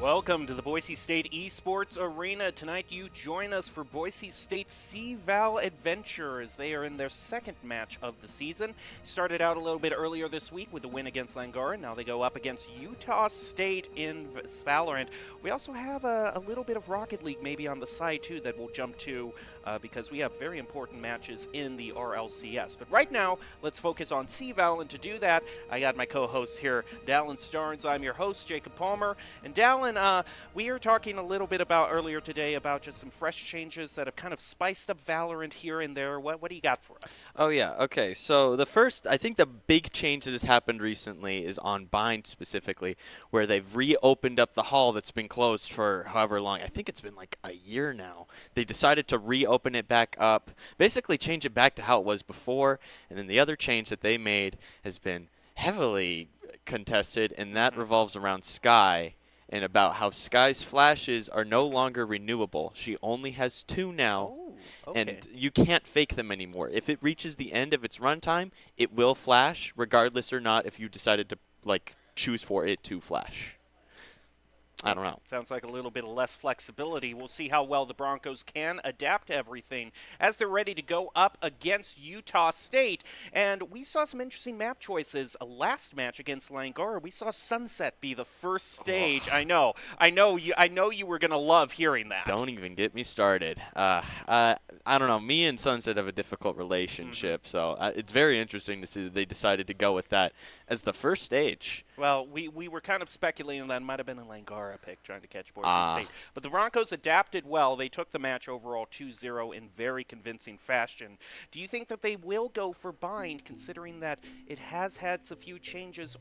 Welcome to the Boise State Esports Arena. Tonight you join us for Boise State's CVAL adventure as they are in their second match of the season. Started out a little bit earlier this week with a win against Langara. Now they go up against Utah State in Valorant. We also have a little bit of Rocket League maybe on the side too that we'll jump to because we have very important matches in the RLCS. But right now, let's focus on CVAL, and to do that, I got my co-hosts here, Dallin Starnes. I'm your host, Jacob Palmer. And Dallin, we were talking a little bit about earlier today about just some fresh changes that have kind of spiced up Valorant here and there. What do you got for us? Oh, yeah. Okay. So the first, I think the big change that has happened recently is on Bind specifically, where they've reopened up the hall that's been closed for however long. I think it's been like a year now. They decided to reopen it back up, basically change it back to how it was before. And then the other change that they made has been heavily contested, and that revolves around Sky and about how Sky's flashes are no longer renewable. She only has 2 now, and you can't fake them anymore. If it reaches the end of its runtime, it will flash, regardless or not if you decided to choose for it to flash. I don't know. Sounds like a little bit of less flexibility. We'll see how well the Broncos can adapt to everything as they're ready to go up against Utah State. And we saw some interesting map choices. Last match against Langara, we saw Sunset be the first stage. I know you were going to love hearing that. Don't even get me started. I don't know. Me and Sunset have a difficult relationship, so it's very interesting to see that they decided to go with that as the first stage. Well, we were kind of speculating that it might have been a Langara pick trying to catch Boise State. But the Broncos adapted well. They took the match overall 2-0 in very convincing fashion. Do you think that they will go for Bind, considering that it has had a few changes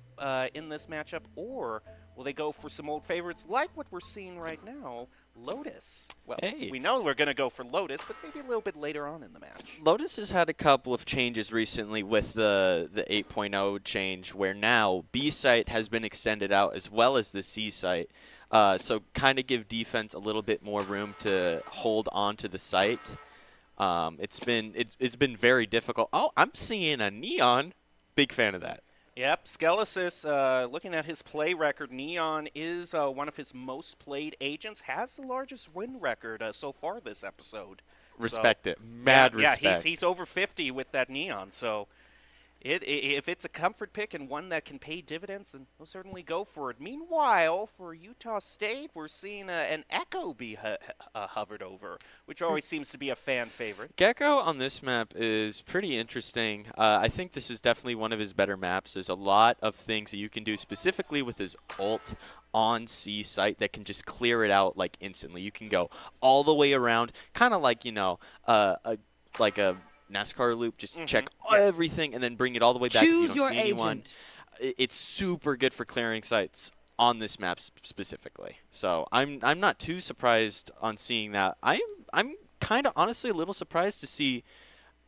in this matchup, or will they go for some old favorites like what we're seeing right now, Lotus? Well, we know we're going to go for Lotus, but maybe a little bit later on in the match. Lotus has had a couple of changes recently with the 8.0 change, where now B site has been extended out as well as the C site. So kind of give defense a little bit more room to hold on to the site. It's been very difficult. Oh, I'm seeing a Neon. Big fan of that. Yep, Skelesis, looking at his play record, Neon is one of his most played agents, has the largest win record so far this episode. Respect it. Mad respect. Yeah, he's over 50 with that Neon, so if it's a comfort pick and one that can pay dividends, then we'll certainly go for it. Meanwhile, for Utah State, we're seeing an Echo be hovered over, which always seems to be a fan favorite. Gecko on this map is pretty interesting. I think this is definitely one of his better maps. There's a lot of things that you can do specifically with his ult on C site that can just clear it out like instantly. You can go all the way around, kind of like, like a NASCAR loop, just check everything and then bring it all the way back. Choose if you don't your see anyone. agent. It's super good for clearing sites on this map specifically. So I'm not too surprised on seeing that. I'm kind of honestly a little surprised to see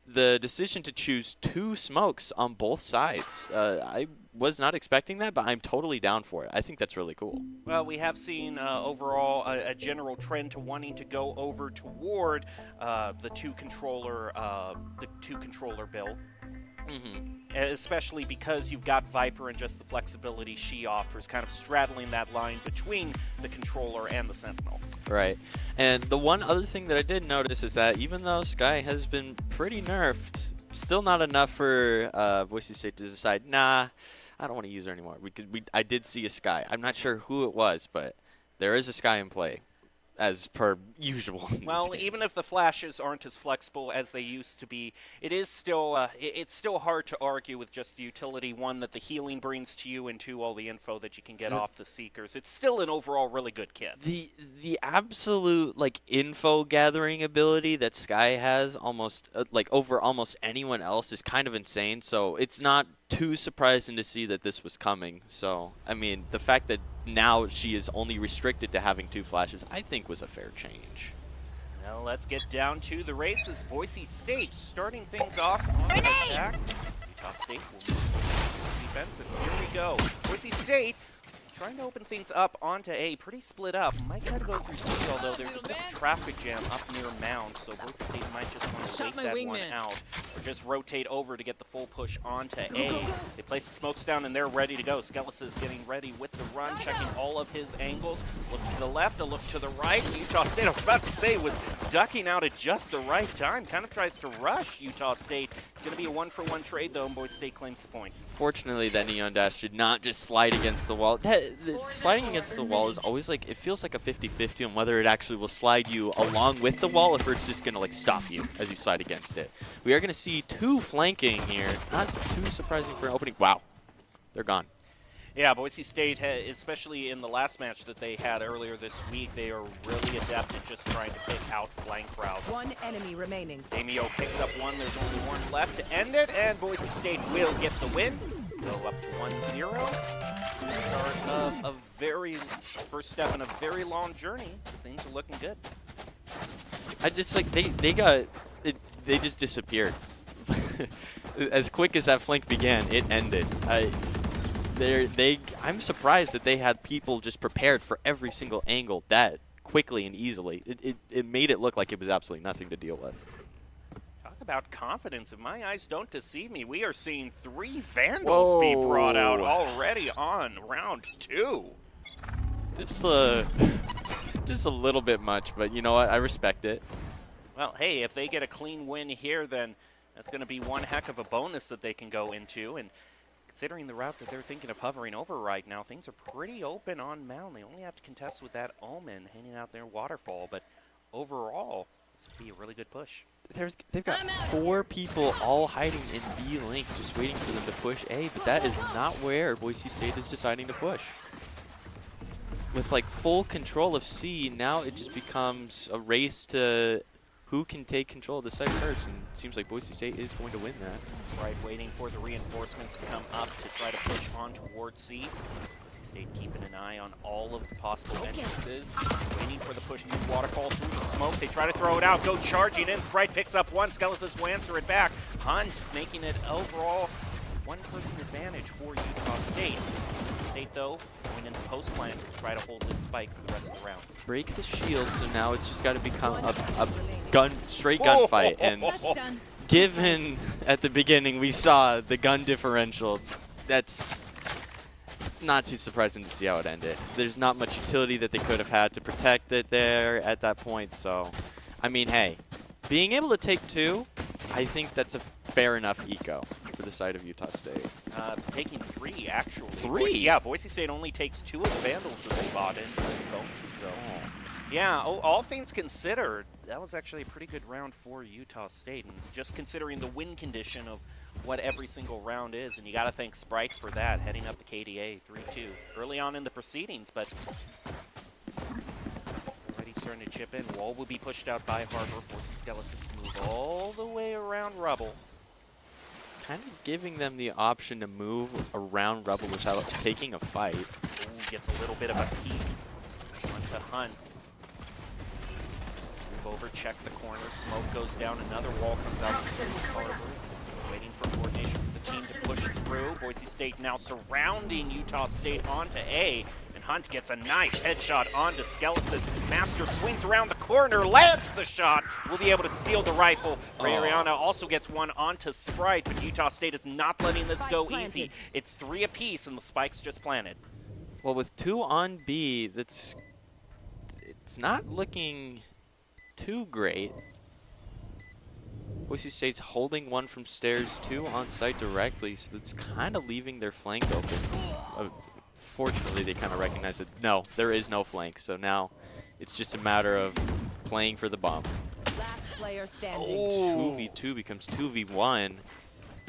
the decision to choose 2 smokes on both sides. I was not expecting that, but I'm totally down for it. I think that's really cool. Well, we have seen overall a general trend to wanting to go over toward the two controller build. Especially because you've got Viper and just the flexibility she offers, kind of straddling that line between the controller and the Sentinel. Right. And the one other thing that I did notice is that even though Sky has been pretty nerfed, still not enough for Boise State to decide, nah, I don't want to use her anymore. I did see a Sky. I'm not sure who it was, but there is a Sky in play, as per usual. Well, even if the flashes aren't as flexible as they used to be, it is still it's still hard to argue with just the utility, one, that the healing brings to you, and 2, all the info that you can get off the Seekers. It's still an overall really good kit. The absolute info gathering ability that Sky has almost over almost anyone else is kind of insane. So it's not too surprising to see that this was coming. So I mean, the fact that now she is only restricted to having 2 flashes, I think was a fair change. Well, let's get down to the races. Boise State starting things off on the attack. Utah State will move to defense, and here we go. Boise State trying to open things up onto A. Pretty split up. Might try to go through C, although there's a bit of a traffic jam up near Mound, so Boise State might just want to wait that one out. Or just rotate over to get the full push onto A. They place the smokes down and they're ready to go. Skelis is getting ready with the run, checking all of his angles. Looks to the left, a look to the right. Utah State, I was about to say, was ducking out at just the right time. Kind of tries to rush Utah State. It's going to be a one-for-one trade, though, and Boise State claims the point. Fortunately, that Neon Dash did not just slide against the wall. Sliding against the wall is always like, it feels like a 50-50 on whether it actually will slide you along with the wall or if it's just going to like stop you as you slide against it. We are going to see two flanking here. Not too surprising for an opening. Wow. They're gone. Yeah, Boise State, especially in the last match that they had earlier this week, they are really adept at just trying to pick out flank routes. One enemy remaining. Damio picks up one. There's only one left to end it, and Boise State will get the win. Go up to 1-0. Start of a first step in a very long journey. Things are looking good. I just like they just disappeared. As quick as that flank began, it ended. I'm surprised that they had people just prepared for every single angle that quickly and easily. It made it look like it was absolutely nothing to deal with. Talk about confidence. If my eyes don't deceive me, we are seeing 3 Vandals be brought out already on round 2. Just a little bit much, but you know what? I respect it. Well, hey, if they get a clean win here, then that's going to be one heck of a bonus that they can go into. And considering the route that they're thinking of hovering over right now, things are pretty open on Mound. They only have to contest with that Omen hanging out their waterfall. But overall, this will be a really good push. They've got 4 people all hiding in B link, just waiting for them to push A, but that is not where Boise State is deciding to push. With like full control of C, now it just becomes a race to who can take control of the site first, and it seems like Boise State is going to win that. That's right, waiting for the reinforcements to come up to try to push on towards C. Boise State keeping an eye on all of the possible entrances, waiting for the push through waterfall through the smoke. They try to throw it out, go charging in. Sprite picks up one, Skelis will answer it back. Hunt making it overall one-person advantage for Utah State. State, though, going into post plant to try to hold this spike for the rest of the round. Break the shield, so now it's just got to become a straight gunfight. And given at the beginning we saw the gun differential, that's not too surprising to see how it ended. There's not much utility that they could have had to protect it there at that point. So, I mean, hey, being able to take 2, I think that's a fair enough eco for the side of Utah State. Taking 3, actually. 3? Yeah, Boise State only takes 2 of the Vandals that they bought into this bonus. So, yeah, all things considered, that was actually a pretty good round for Utah State. And just considering the win condition of what every single round is, and you got to thank Sprite for that, heading up the KDA 3-2 early on in the proceedings, but already starting to chip in. Wall will be pushed out by Harbor, forcing Skelis to move all the way around Rubble. Kind of giving them the option to move around Rebel without taking a fight. Ooh, gets a little bit of a peek onto Hunt. Move over, check the corner. Smoke goes down. Another wall comes out from Harbor. Waiting for coordination for the team to push through. Boise State now surrounding Utah State onto A. And Hunt gets a nice headshot onto Skelis. Master swings around the corner, lands the shot. Will be able to steal the rifle. Ariana also gets one onto Sprite, but Utah State is not letting this go easy. It's 3 apiece, and the spike's just planted. Well, with 2 on B, it's not looking too great. Boise State's holding one from stairs, 2 on site directly, so that's kind of leaving their flank open. Fortunately, they kind of recognize that, no, there is no flank, so now it's just a matter of playing for the bomb. Last player standing. 2v2 becomes 2v1,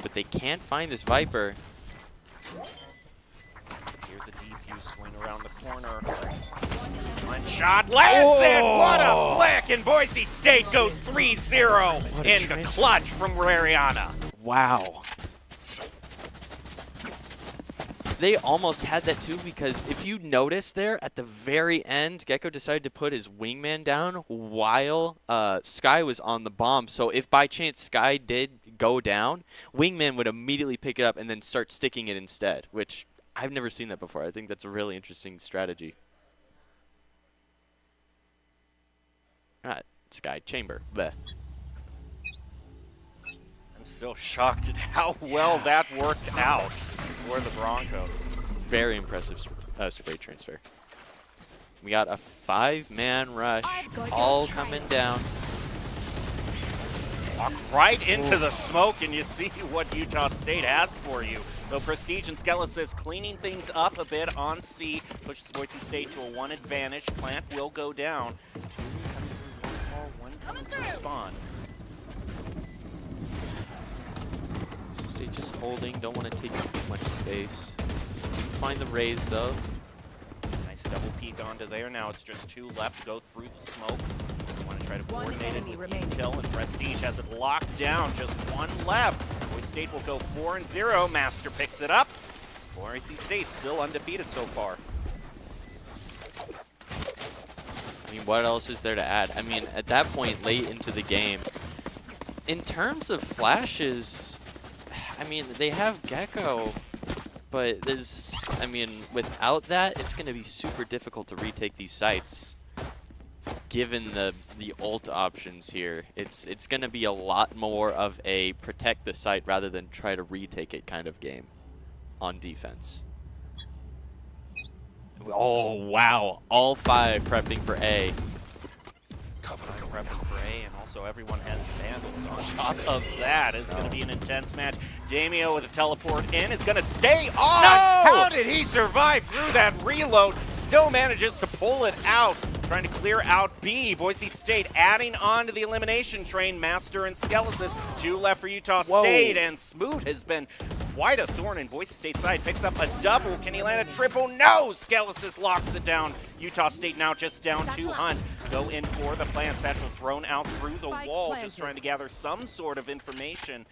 but they can't find this Viper. Here the defuse swing around the corner. One shot lands it! What a flick! And Boise State goes 3-0 in the clutch from Ariana. Wow. They almost had that too, because if you notice there at the very end, Gecko decided to put his wingman down while Sky was on the bomb. So if by chance Sky did go down, wingman would immediately pick it up and then start sticking it instead, which I've never seen that before. I think that's a really interesting strategy. All right, Sky Chamber. Bleh. I'm still shocked at how well that worked out for the Broncos. Very impressive spray transfer. We got a 5-man rush, all coming down. Walk right into the smoke, and you see what Utah State has for you. Though Prestige and Skelesis cleaning things up a bit on C, pushes Boise State to a 1 advantage. Plant will go down. 2 coming through, 1 coming through spawn. Boise State just holding, don't want to take up too much space. Find the raise though. Nice double peek onto there. Now it's just 2 left to go through the smoke. Want to try to coordinate it with Util, and Prestige has it locked down. Just 1 left. Boise State will go 4-0. Master picks it up. Boise State still undefeated so far. I mean, what else is there to add? I mean, at that point, late into the game, in terms of flashes, I mean, they have Gecko, but there's, I mean, without that, it's going to be super difficult to retake these sites. Given the ult options here, it's going to be a lot more of a protect the site rather than try to retake it kind of game on defense. Oh, wow. All 5 prepping for A. Prepping for A, and also everyone has Vandals on top of that. It's going to be an intense match. Damio with a teleport in is going to stay on. No! How did he survive through that reload? Still manages to pull it out. Trying to clear out B. Boise State adding on to the elimination train. Master and Skelesis. 2 left for Utah State, and Smoot has been quite a thorn in Boise State's side. Picks up a double. Can he land a triple? No! Skelesis locks it down. Utah State now just down to Hunt. Go in for the plant. Satchel thrown out through the wall. Just trying to gather some sort of information.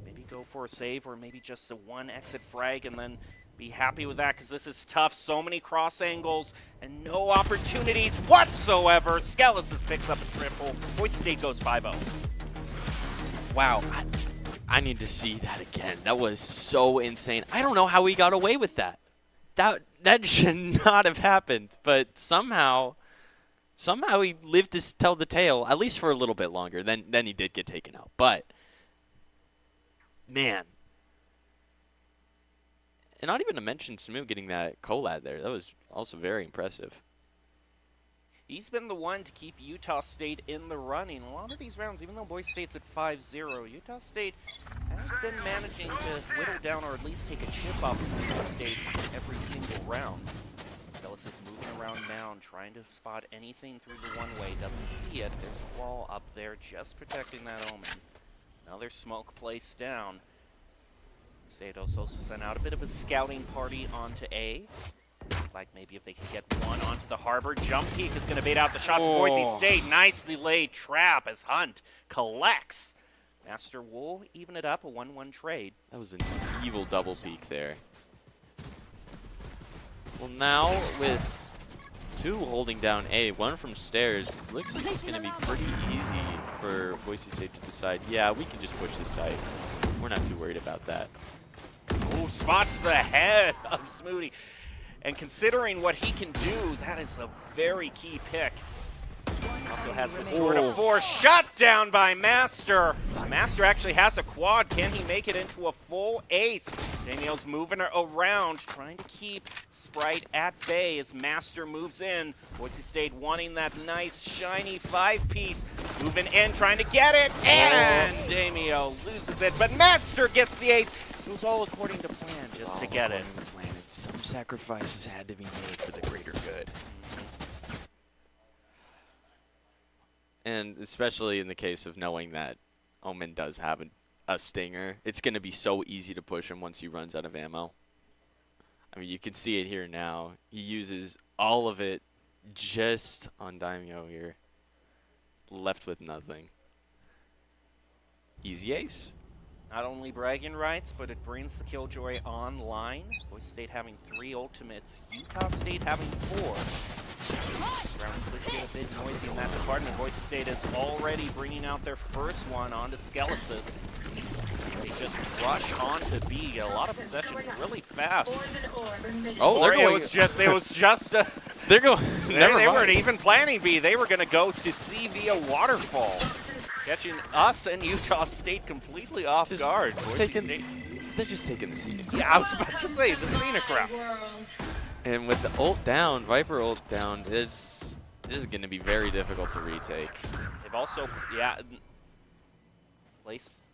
Maybe go for a save, or maybe just a 1 exit frag and then be happy with that, because this is tough. So many cross angles and no opportunities whatsoever. Skelesis picks up a triple. Boise State goes 5-0. Wow. I need to see that again. That was so insane. I don't know how he got away with that. That should not have happened. But somehow he lived to tell the tale, at least for a little bit longer. Then he did get taken out. But, man. And not even to mention Smoot getting that collab there. That was also very impressive. He's been the one to keep Utah State in the running. A lot of these rounds, even though Boise State's at 5-0, Utah State has been managing to whittle down, or at least take a chip off of Boise State every single round. Skelesis moving around Mound, trying to spot anything through the one-way. Doesn't see it. There's a wall up there just protecting that Omen. Another smoke placed down. State also sent out a bit of a scouting party onto A. Like maybe if they can get 1 onto the harbor. Jump peek is going to bait out the shots of Boise State. Nicely laid trap as Hunt collects. Master will even it up, a 1-1 trade. That was an evil double peek there. Well, now with 2 holding down A, 1 from stairs, it looks like it's going to be pretty easy for Boise State to decide, yeah, we can just push this site. We're not too worried about that. Oh, spots the head of Smooty. And considering what he can do, that is a very key pick. Also has this tour to 4, shut down by Master. Master actually has a quad. Can he make it into a full ace? Daniel's moving around, trying to keep Sprite at bay as Master moves in. Boise State wanting that nice, shiny 5-piece. Moving in, trying to get it, and Damio loses it. But Master gets the ace. It was all according to plan just to get it. Some sacrifices had to be made for the greater good. And especially in the case of knowing that Omen does have a stinger, it's going to be so easy to push him once he runs out of ammo. I mean, you can see it here now. He uses all of it just on Daimyo here. Left with nothing. Easy ace. Not only bragging rights, but it brings the Killjoy online. Boise State having 3 ultimates, Utah State having 4. Round could get a bit noisy in that department. Boise State is already bringing out their first one onto Skelesis. They just rush on to B. A lot of possession really fast. Oh, they're Or going. it was just a They're going. Never they mind. weren't even planning B. They were going to go to C via waterfall, catching us and Utah State completely off guard. They're just taking the scenic. Yeah, I was about to say the scenic route. And with the ult down, Viper ult down, this is going to be very difficult to retake. They've also, placed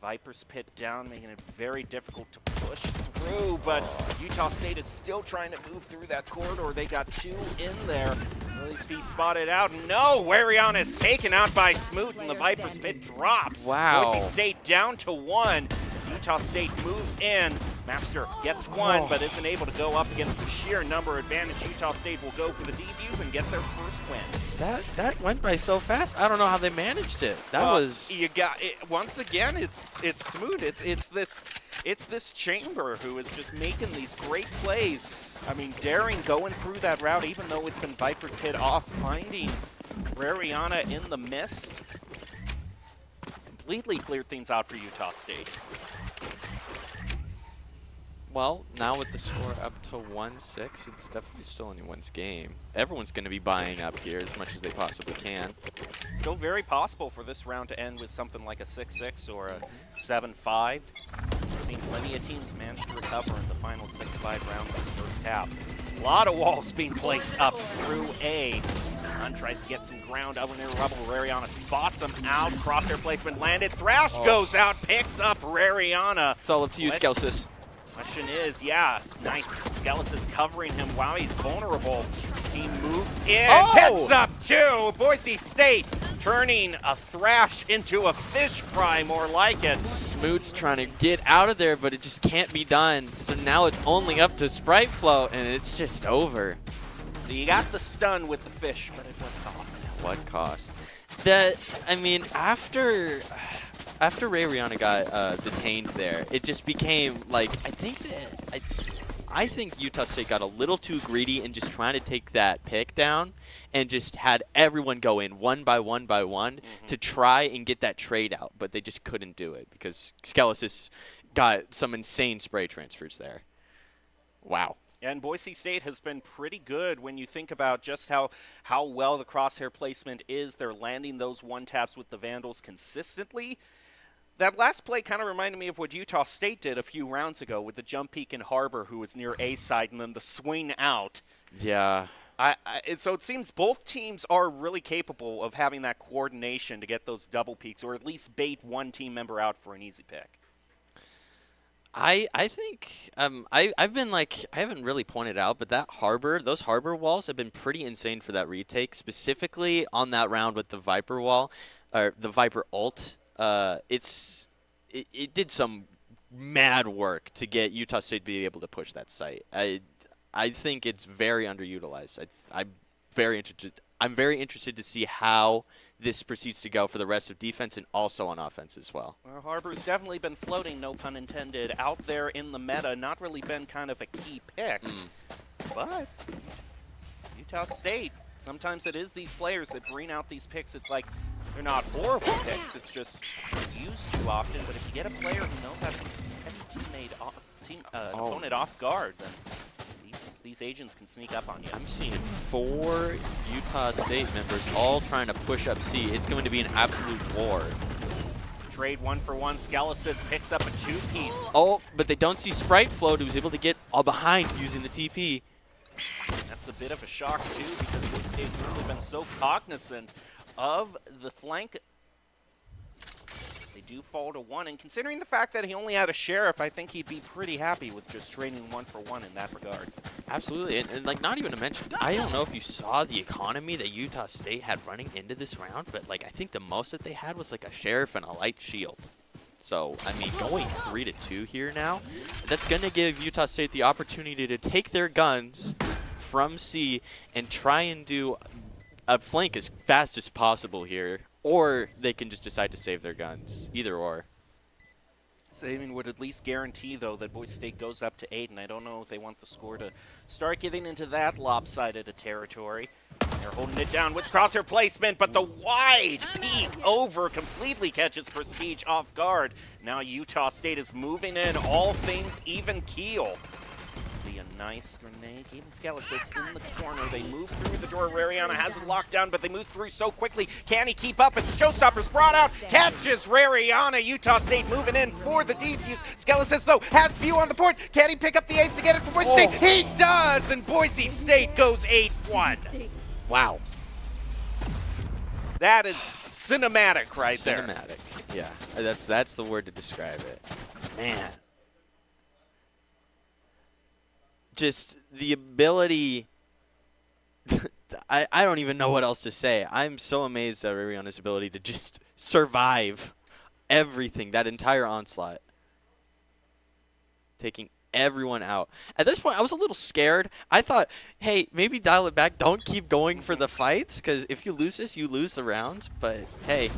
Viper's pit down, making it very difficult to push through, but Utah State is still trying to move through that corridor. They got 2 in there. Will these be spotted out? No! Wariana is taken out by Smoot, and the Viper's pit drops. Wow. Boise State down to 1 as Utah State moves in. Master gets 1, but isn't able to go up against the sheer number advantage. Utah State will go for the defuse and get their first win. That went by so fast. I don't know how they managed it. That was. You got it. Once again, it's Smoot. It's this Chamber who is just making these great plays. I mean, daring going through that route, even though it's been Viper pit off, finding Rariana in the mist. Completely cleared things out for Utah State. Well, now with the score up to 1-6, it's definitely still anyone's game. Everyone's going to be buying up here as much as they possibly can. Still very possible for this round to end with something like a 6-6 or a 7-5. We've seen plenty of teams manage to recover in the final 6-5 rounds of the first half. A lot of walls being placed up through A. Hunt tries to get some ground up near rubble. Rariana spots him out. Crosshair placement landed. Thrash goes out, picks up Rariana. It's all up to you, Skelsis. Question is, nice. Skellis is covering him while he's vulnerable. Team moves in, picks up 2. Boise State turning a Thrash into a fish fry, more like it. Smoot's trying to get out of there, but it just can't be done. So now it's only up to Sprite Flow, and it's just over. So you got the stun with the fish, but at what cost? What cost? I mean, after Rariana got detained there, it just became like, I think Utah State got a little too greedy in just trying to take that pick down and just had everyone go in one by one by one to try and get that trade out, but they just couldn't do it because Skellis got some insane spray transfers there. Wow. And Boise State has been pretty good when you think about just how well the crosshair placement is. They're landing those one-taps with the Vandals consistently. That last play kind of reminded me of what Utah State did a few rounds ago with the jump peek in Harbor, who was near A side, and then the swing out. Yeah. So it seems both teams are really capable of having that coordination to get those double peaks, or at least bait one team member out for an easy pick. I think I've been like, I haven't really pointed out, but those harbor walls have been pretty insane for that retake, specifically on that round with the Viper wall, or the Viper ult. It did some mad work to get Utah State to be able to push that site. I think it's very underutilized. I'm very interested to see how this proceeds to go for the rest of defense and also on offense as well. Well, Harbor's definitely been floating, no pun intended, out there in the meta. Not really been kind of a key pick. But Utah State, sometimes it is these players that bring out these picks. It's like they're not horrible picks. It's just used too often. But if you get a player who knows how to catch an opponent off guard, then these agents can sneak up on you. I'm seeing 4 Utah State members all trying to push up C. It's going to be an absolute war. Trade 1-for-1. Skellisis picks up a 2-piece. Oh, but they don't see Sprite Float, who's able to get all behind using the TP. That's a bit of a shock, too, because Boise State's really been so cognizant of the flank. They do fall to 1, and considering the fact that he only had a sheriff, I think he'd be pretty happy with just trading 1-for-1 in that regard. Absolutely, and like not even to mention, I don't know if you saw the economy that Utah State had running into this round, but like I think the most that they had was like a sheriff and a light shield. So, I mean, going 3-2 here now, that's going to give Utah State the opportunity to take their guns from C and try and do a flank as fast as possible here. Or they can just decide to save their guns. Either or. Saving would at least guarantee, though, that Boise State goes up to 8, and I don't know if they want the score to start getting into that lopsided a territory. They're holding it down with crosshair placement, but the wide peek over completely catches Prestige off guard. Now Utah State is moving in, all things even keel. Be a nice grenade. Even Scalasis in the corner. They move through the door. Rariana has it locked down, but they move through so quickly. Can he keep up as the Showstopper's brought out? Catches Rariana. Utah State moving in for the defuse. Scalasis, though, has view on the board. Can he pick up the ace to get it for Boise State? He does, and Boise State goes 8-1. Wow. That is cinematic right there. Cinematic. Yeah, that's the word to describe it. Man. Just the ability, I don't even know what else to say. I'm so amazed at Rariana's ability to just survive everything, that entire onslaught. Taking everyone out. At this point, I was a little scared. I thought, hey, maybe dial it back. Don't keep going for the fights, because if you lose this, you lose the round. But, hey.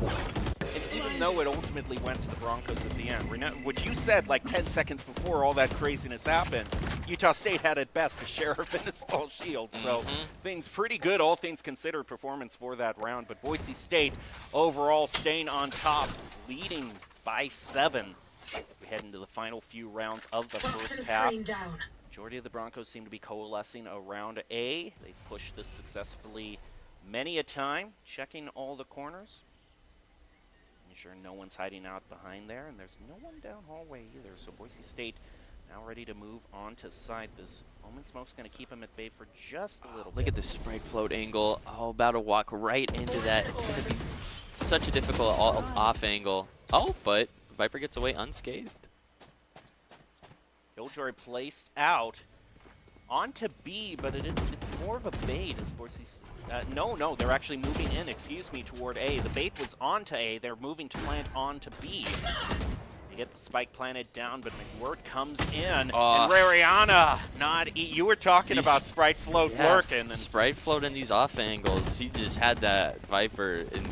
And even though it ultimately went to the Broncos at the end, which you said like 10 seconds before all that craziness happened, Utah State had at best a Sheriff and a small shield. So things pretty good, all things considered, performance for that round. But Boise State overall staying on top, leading by 7. We head into the final few rounds of the first half. Majority of the Broncos seem to be coalescing around A. They pushed this successfully many a time, checking all the corners. Sure no one's hiding out behind there, and there's no one down hallway either. So Boise State now ready to move on to side. This Omen Smoke's going to keep him at bay for just a little bit. Look at the Sprite float angle. Oh, about to walk right into that. It's going to be such a difficult off angle. Oh, but Viper gets away unscathed. Killjoy placed out onto B, but it's more of a bait as Boise State. No, they're actually moving in, toward A. The bait was onto A. They're moving to plant onto B. They get the spike planted down, but McWirt comes in. And Rariana, you were talking about Sprite Float working. And Sprite Float in these off angles. He just had that Viper in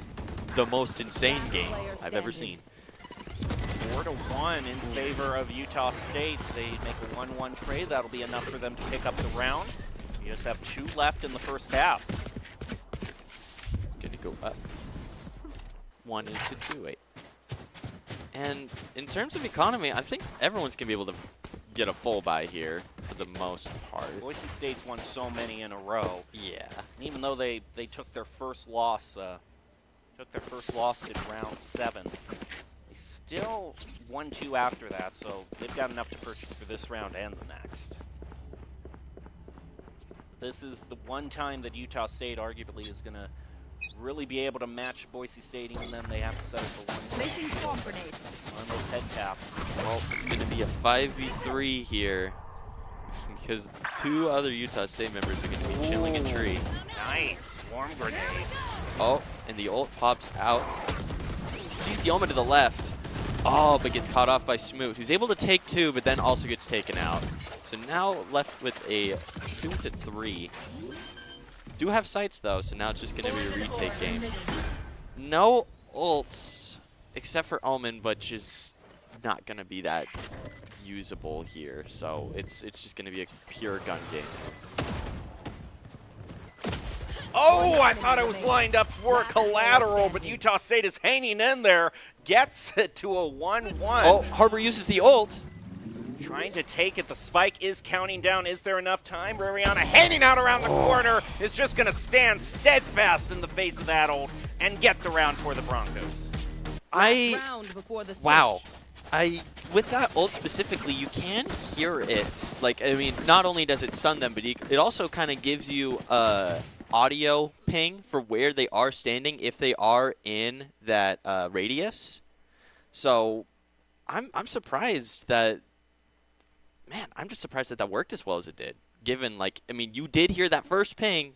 the most insane game I've ever seen. 4-1 in favor of Utah State. They make a 1-1 trade. That'll be enough for them to pick up the round. You just have 2 left in the first half. It's going to go up 1 into 2-8. And in terms of economy, I think everyone's going to be able to get a full buy here for the most part. Boise State's won so many in a row. Yeah. And even though they took their first loss, in round 7, they still won 2 after that, so they've got enough to purchase for this round and the next. This is the one time that Utah State arguably is going to really be able to match Boise State, even then they have to settle for one of those head taps. Well, it's going to be a 5v3 here because 2 other Utah State members are going to be chilling a tree. Nice swarm grenade. Oh, and the ult pops out. Sees the Omen to the left. Oh, but gets caught off by Smoot, who's able to take 2, but then also gets taken out. So now left with a 2-3. Do have sights, though, so now it's just going to be a retake game. No ults, except for Omen, but just not going to be that usable here. So it's just going to be a pure gun game. Oh, I thought I was lined up for a collateral, but Utah State is hanging in there. Gets it to a 1-1. Oh, Harbor uses the ult. Trying to take it. The spike is counting down. Is there enough time? Rariana hanging out around the corner is just going to stand steadfast in the face of that ult and get the round for the Broncos. Wow. With that ult specifically, you can hear it. Like, I mean, not only does it stun them, but it also kind of gives you audio ping for where they are standing if they are in that radius. So I'm surprised that, man, I'm just surprised that that worked as well as it did. Given, like, I mean, you did hear that first ping,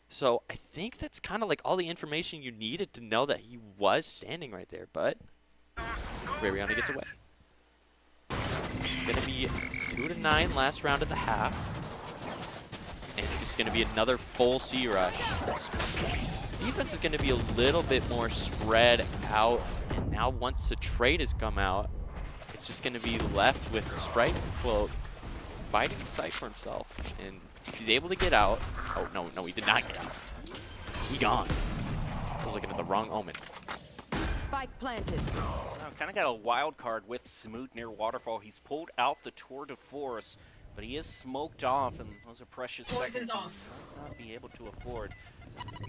so I think that's kind of like all the information you needed to know that he was standing right there, but Rariana gets away. It's going to be 2-9 last round of the half. And it's just going to be another full C rush. Defense is going to be a little bit more spread out. And now once the trade has come out, it's just going to be left with Sprite Float fighting the site for himself. And he's able to get out. Oh, no, he did not get out. He gone. I was looking at the wrong omen. Spike planted. Kind of got a wild card with Smoot near Waterfall. He's pulled out the tour de force, but he is smoked off, and those are precious seconds he might not be able to afford.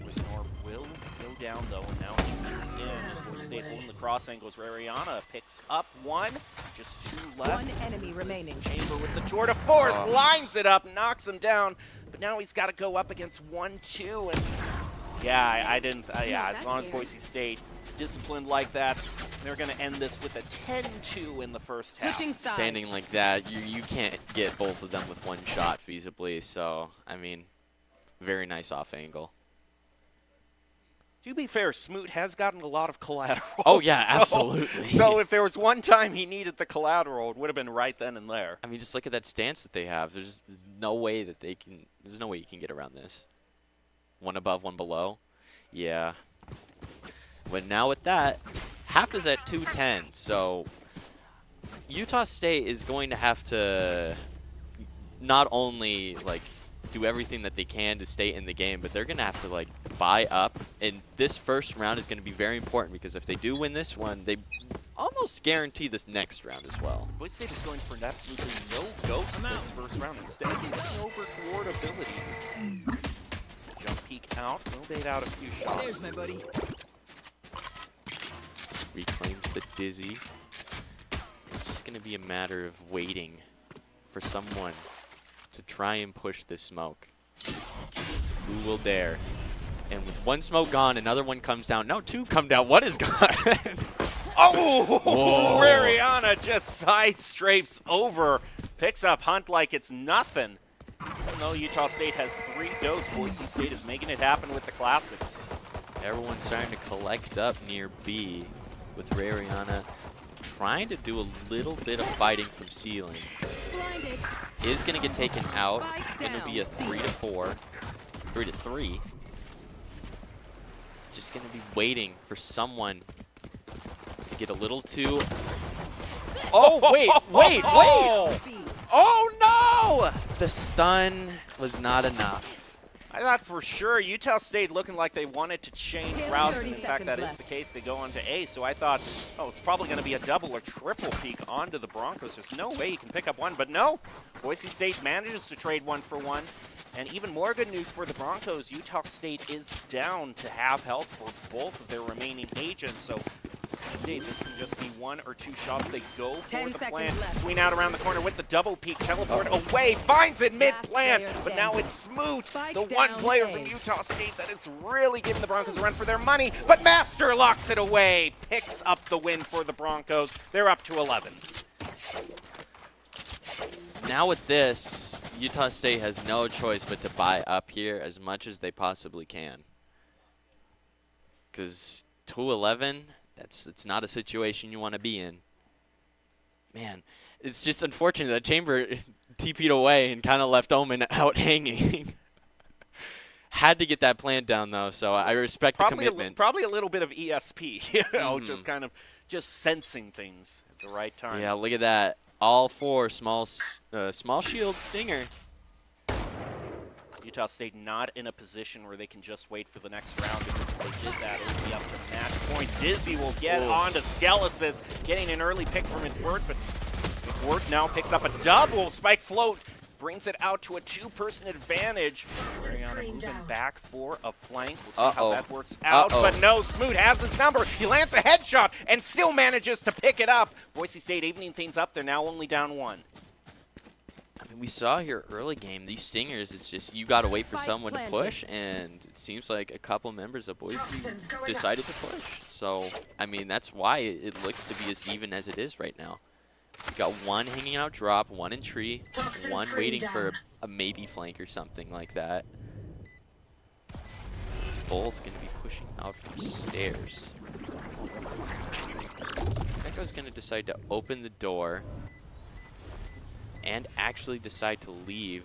Wisnor will go down, though, and now he moves in as Boise State holding the cross angles. Rariana picks up one, just 2 left. One enemy remaining. Chamber with the tour de force, lines it up, knocks him down, but now he's got to go up against 1-2, and yeah, I didn't. Yeah, as long as Boise State is disciplined like that, they're going to end this with a 10-2 in the first half. Standing like that, you can't get both of them with one shot feasibly. So, I mean, very nice off angle. To be fair, Smoot has gotten a lot of collateral. Oh, yeah, absolutely. So if there was one time he needed the collateral, it would have been right then and there. I mean, just look at that stance that they have. There's no way that they can. There's no way you can get around this. One above, one below. Yeah. But now with that, half is at 210. So Utah State is going to have to not only like do everything that they can to stay in the game, but they're going to have to like buy up. And this first round is going to be very important because if they do win this one, they almost guarantee this next round as well. Boise State is going for absolutely no ghosts this first round. Instead, he's going over toward ability. Jump peek out, will bait out a few shots. There's my buddy. Reclaims the Dizzy. It's just going to be a matter of waiting for someone to try and push this smoke. Who will dare? And with one smoke gone, another one comes down. No, 2 come down. What is gone? Oh! Rariana just side strafes over. Picks up Hunt like it's nothing. Even though Utah State has 3 ghosts, Boise State is making it happen with the classics. Everyone's starting to collect up near B with Rariana trying to do a little bit of fighting from ceiling. Blinded. Is going to get taken out. Spike Going to be a 3-4. 3-3. Just going to be waiting for someone to get a little too... Oh, wait. Oh, no! The stun was not enough. I thought for sure Utah State looking like they wanted to change routes, and in fact that is the case. They go on to A, so I thought, oh, it's probably going to be a double or triple peek onto the Broncos. There's no way you can pick up one, but no. Boise State manages to trade 1 for 1. And even more good news for the Broncos, Utah State is down to half health for both of their remaining agents, so Boise State, this can just be 1 or 2 shots. They go for the plant, swing out around the corner with the double peek, teleport away, finds it mid-plant, but now it's Smoot, the one player from Utah State that is really giving the Broncos a run for their money, but Master locks it away, picks up the win for the Broncos. They're up to 11. Now with this, Utah State has no choice but to buy up here as much as they possibly can. Because 2-11, it's not a situation you want to be in. Man, it's just unfortunate that Chamber TP'd away and kind of left Omen out hanging. Had to get that plant down, though, so I respect the commitment. Probably a little bit of ESP, you know, just kind of sensing things at the right time. Yeah, look at that. All 4 small shield stinger. Utah State not in a position where they can just wait for the next round, because if they did that, it would be up to match point. Dizzy will get onto Skelesis, getting an early pick from McWhort, but McWhort now picks up a double. Spike float brings it out to a 2-person advantage. Mariana moving back for a flank. We'll see how that works out. But no, Smoot has his number. He lands a headshot and still manages to pick it up. Boise State evening things up. They're now only down 1. I mean, we saw here early game, these stingers, it's just you got to wait for someone to push, and it seems like a couple members of Boise decided to push. So, I mean, that's why it looks to be as even as it is right now. We've got 1 hanging out drop, 1 in tree, 1 waiting for a maybe flank or something like that. It's both going to be pushing out from stairs. Echo's going to decide to open the door and actually decide to leave.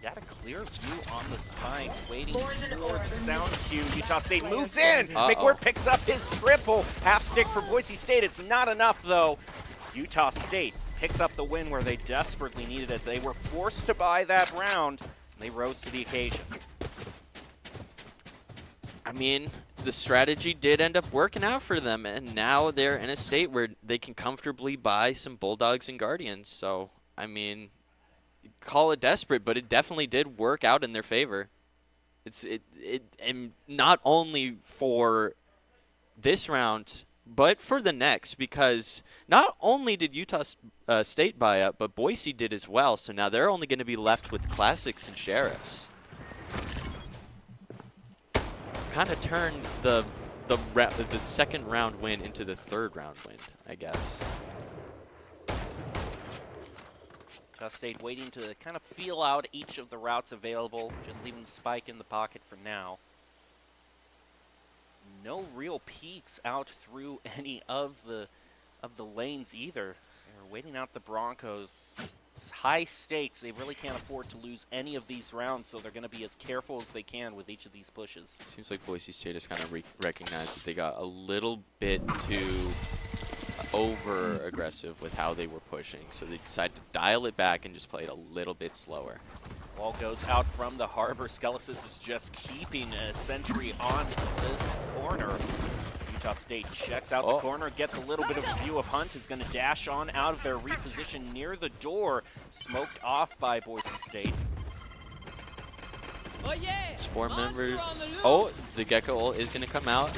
Got a clear view on the spike, waiting for the sound cue. Utah State moves in. McWhort picks up his triple. Half stick for Boise State. It's not enough, though. Utah State picks up the win where they desperately needed it. They were forced to buy that round, and they rose to the occasion. mean, the strategy did end up working out for them, and now they're in a state where they can comfortably buy some Bulldogs and Guardians. So, I mean, call it desperate, but it definitely did work out in their favor. And not only for this round, but for the next, because not only did Utah State buy up, but Boise did as well. So now they're only going to be left with Classics and Sheriffs. Kind of turned the second round win into the third round win, I guess. Utah State waiting to kind of feel out each of the routes available, just leaving the spike in the pocket for now. No real peeks out through any of the lanes either. They're waiting out the Broncos. It's high stakes. They really can't afford to lose any of these rounds, so they're going to be as careful as they can with each of these pushes. Seems like Boise State has kind of recognized that they got a little bit too over-aggressive with how they were pushing, so they decided to dial it back and just play it a little bit slower. Ball goes out from the harbor. Skelesis is just keeping a sentry on this corner. Utah State checks out the corner, gets a little bit of a view of Hunt, is going to dash on out of their reposition near the door. Smoked off by Boise State. It's 4 members. Oh, the Gecko ult is going to come out.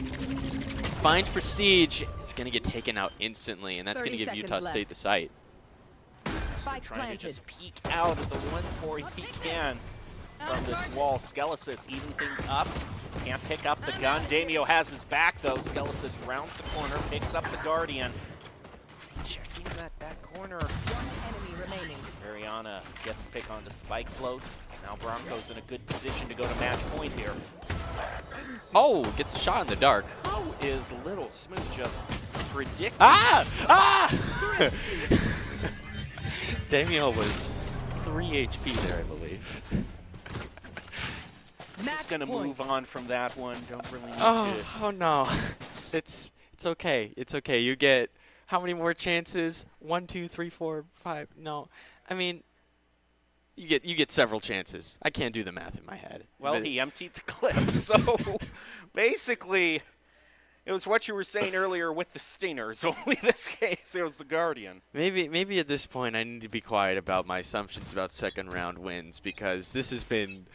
Find Prestige. It's going to get taken out instantly, and that's going to give Utah State the site. Spike trying to just peek out at the one point he can from this wall. Skelesis even things up. Can't pick up the gun. Damio has his back, though. Skelesis rounds the corner, picks up the Guardian. Is he checking that back corner? One enemy remaining. Mariana gets the pick onto Spike Float. Now Broncos in a good position to go to match point here. Oh, gets a shot in the dark. How is Little Smooth just predicting? Ah! Ah! Damio was 3 HP there, I believe. Just gonna move on from that one. Don't really need Oh no. It's okay. It's okay. You get how many more chances? 1, 2, 3, 4, 5. No. I mean, you get several chances. I can't do the math in my head. Well, he emptied the clip. So basically, it was what you were saying earlier with the Stingers. Only this case, it was the Guardian. Maybe at this point I need to be quiet about my assumptions about second round wins, because this has been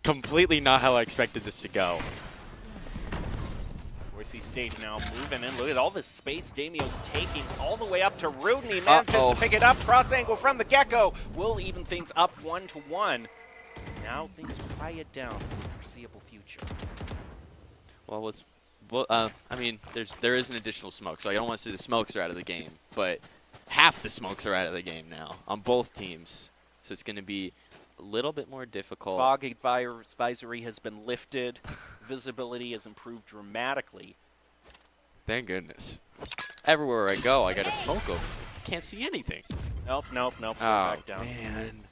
completely not how I expected this to go. Boise State now moving in. Look at all this space Damio's taking all the way up to Rudin. He manages to pick it up. Cross angle from the Gecko. Will even things up 1-1. Now things quiet down for the foreseeable future. Well, I mean, there is an additional smoke, so I don't want to say the smokes are out of the game, but half the smokes are out of the game now on both teams. So it's going to be a little bit more difficult. Fog advisory has been lifted. Visibility has improved dramatically. Thank goodness. Everywhere I go, I got a smoke over. Can't see anything. Nope. Oh, Back down. Man.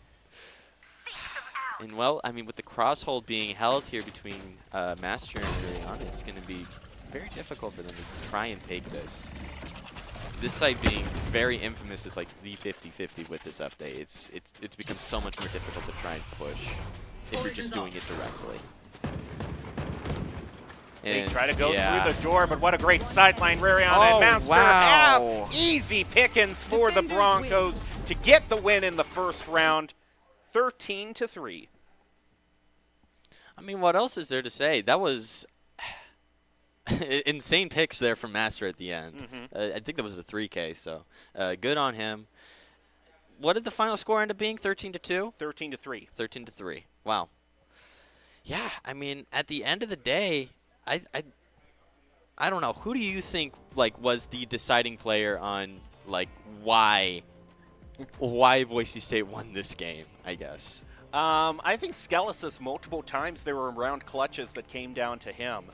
And, well, I mean, with the crosshold being held here between Master and Ariana, it's going to be very difficult for them to try and take this. This site being very infamous is like the 50-50 with this update. It's become so much more difficult to try and push if you're just doing it directly. They try to go through the door, but what a great sideline. Rariana and Master have easy pickings for the Broncos to get the win in the first round, 13-3. I mean, what else is there to say? That was insane picks there from Master at the end. I think that was a 3K, so good on him. What did the final score end up being? 13-2? 13-3. 13-3. Wow. Yeah, I mean, at the end of the day, I don't know. Who do you think was the deciding player on why Boise State won this game? I guess. I think Skelesis multiple times there were round clutches that came down to him.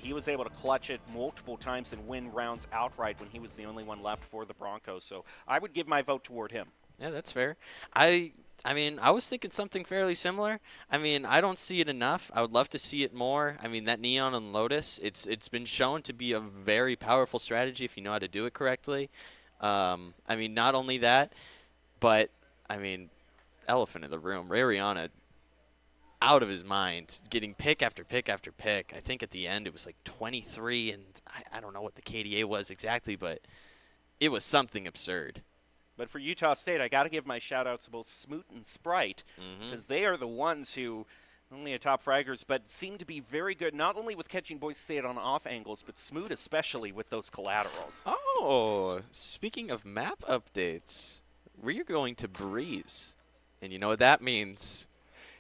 He was able to clutch it multiple times and win rounds outright when he was the only one left for the Broncos. So I would give my vote toward him. Yeah, that's fair. I mean, I was thinking something fairly similar. I mean, I don't see it enough. I would love to see it more. I mean, that Neon and Lotus, it's been shown to be a very powerful strategy if you know how to do it correctly. I mean, not only that, but, I mean, elephant in the room, Rariana. out of his mind, getting pick after pick after pick. I think at the end it was like 23, and I don't know what the KDA was exactly, but it was something absurd. But for Utah State, I got to give my shout-outs to both Smoot and Sprite, because they are the ones who, not only are top fraggers, but seem to be very good, not only with catching Boise State on off angles, but Smoot especially with those collaterals. Oh, speaking of map updates, we're going to Breeze. And you know what that means?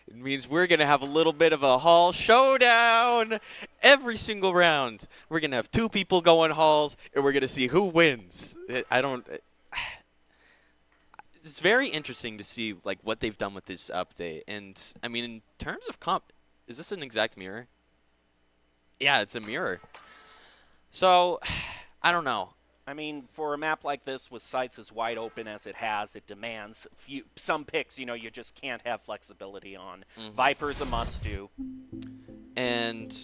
It means we're going to have a little bit of a hall showdown every single round. We're going to have 2 people going halls, and we're going to see who wins. It's very interesting to see like what they've done with this update. And, I mean, in terms of comp, is this an exact mirror? Yeah, it's a mirror. So, I don't know. I mean, for a map like this with sites as wide open as it has, it demands some picks, you just can't have flexibility on. Viper's a must-do. And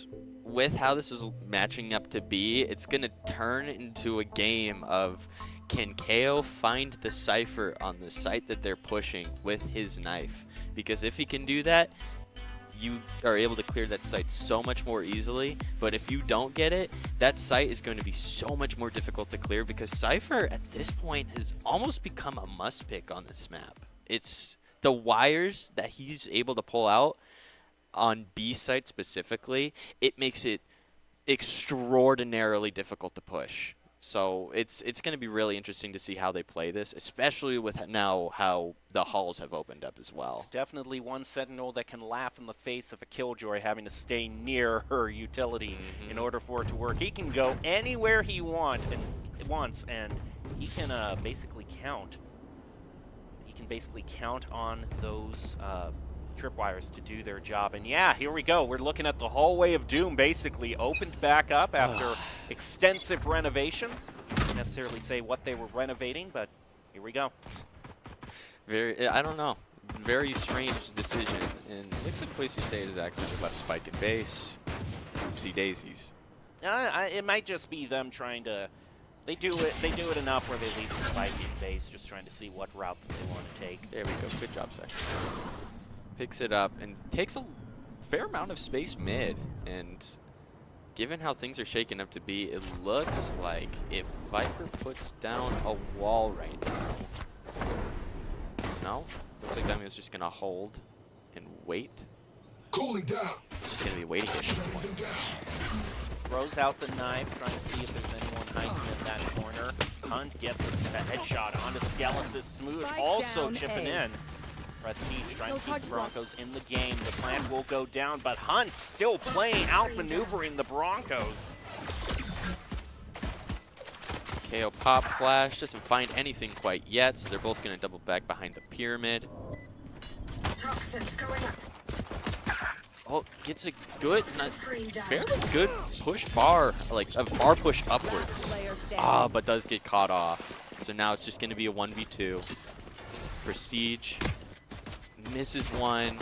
with how this is matching up to be, it's going to turn into a game of can KO find the Cypher on the site that they're pushing with his knife? Because if he can do that, you are able to clear that site so much more easily. But if you don't get it, that site is going to be so much more difficult to clear, because Cypher at this point has almost become a must pick on this map. It's the wires that he's able to pull out on B site specifically, it makes it extraordinarily difficult to push. So it's going to be really interesting to see how they play this, especially with now how the halls have opened up as well. It's definitely one Sentinel that can laugh in the face of a Killjoy having to stay near her utility in order for it to work. He can go anywhere he wants, and he can basically count. He can basically count on those tripwires to do their job. And yeah, here we go. We're looking at the hallway of doom basically opened back up after extensive renovations. Can't necessarily say what they were renovating, but here we go. I don't know. Very strange decision. And it looks like Boise State is actually left Spike at base. Oopsie daisies. It might just be them trying to. They do it enough where they leave the Spike in base, just trying to see what route that they want to take. There we go. Good job, Zach. Picks it up and takes a fair amount of space mid. And given how things are shaking up to be, it looks like if Viper puts down a wall right now. No? Looks like Demi was just going to hold and wait. Cooling down. It's just going to be a waiting game at this point. Throws out the knife, trying to see if there's anyone hiding in that corner. Hunt gets a headshot onto Skelesis. Smooth Spike also down chipping A. in. Prestige trying No to keep charges Broncos in the game. The plant will go down, but Hunt still playing, outmaneuvering the Broncos. KO pop flash, doesn't find anything quite yet, so they're both going to double back behind the pyramid. Toxins going up. Oh, gets a good, fairly good push bar, like a bar push upwards. But does get caught off. So now it's just going to be a 1v2. Prestige misses one.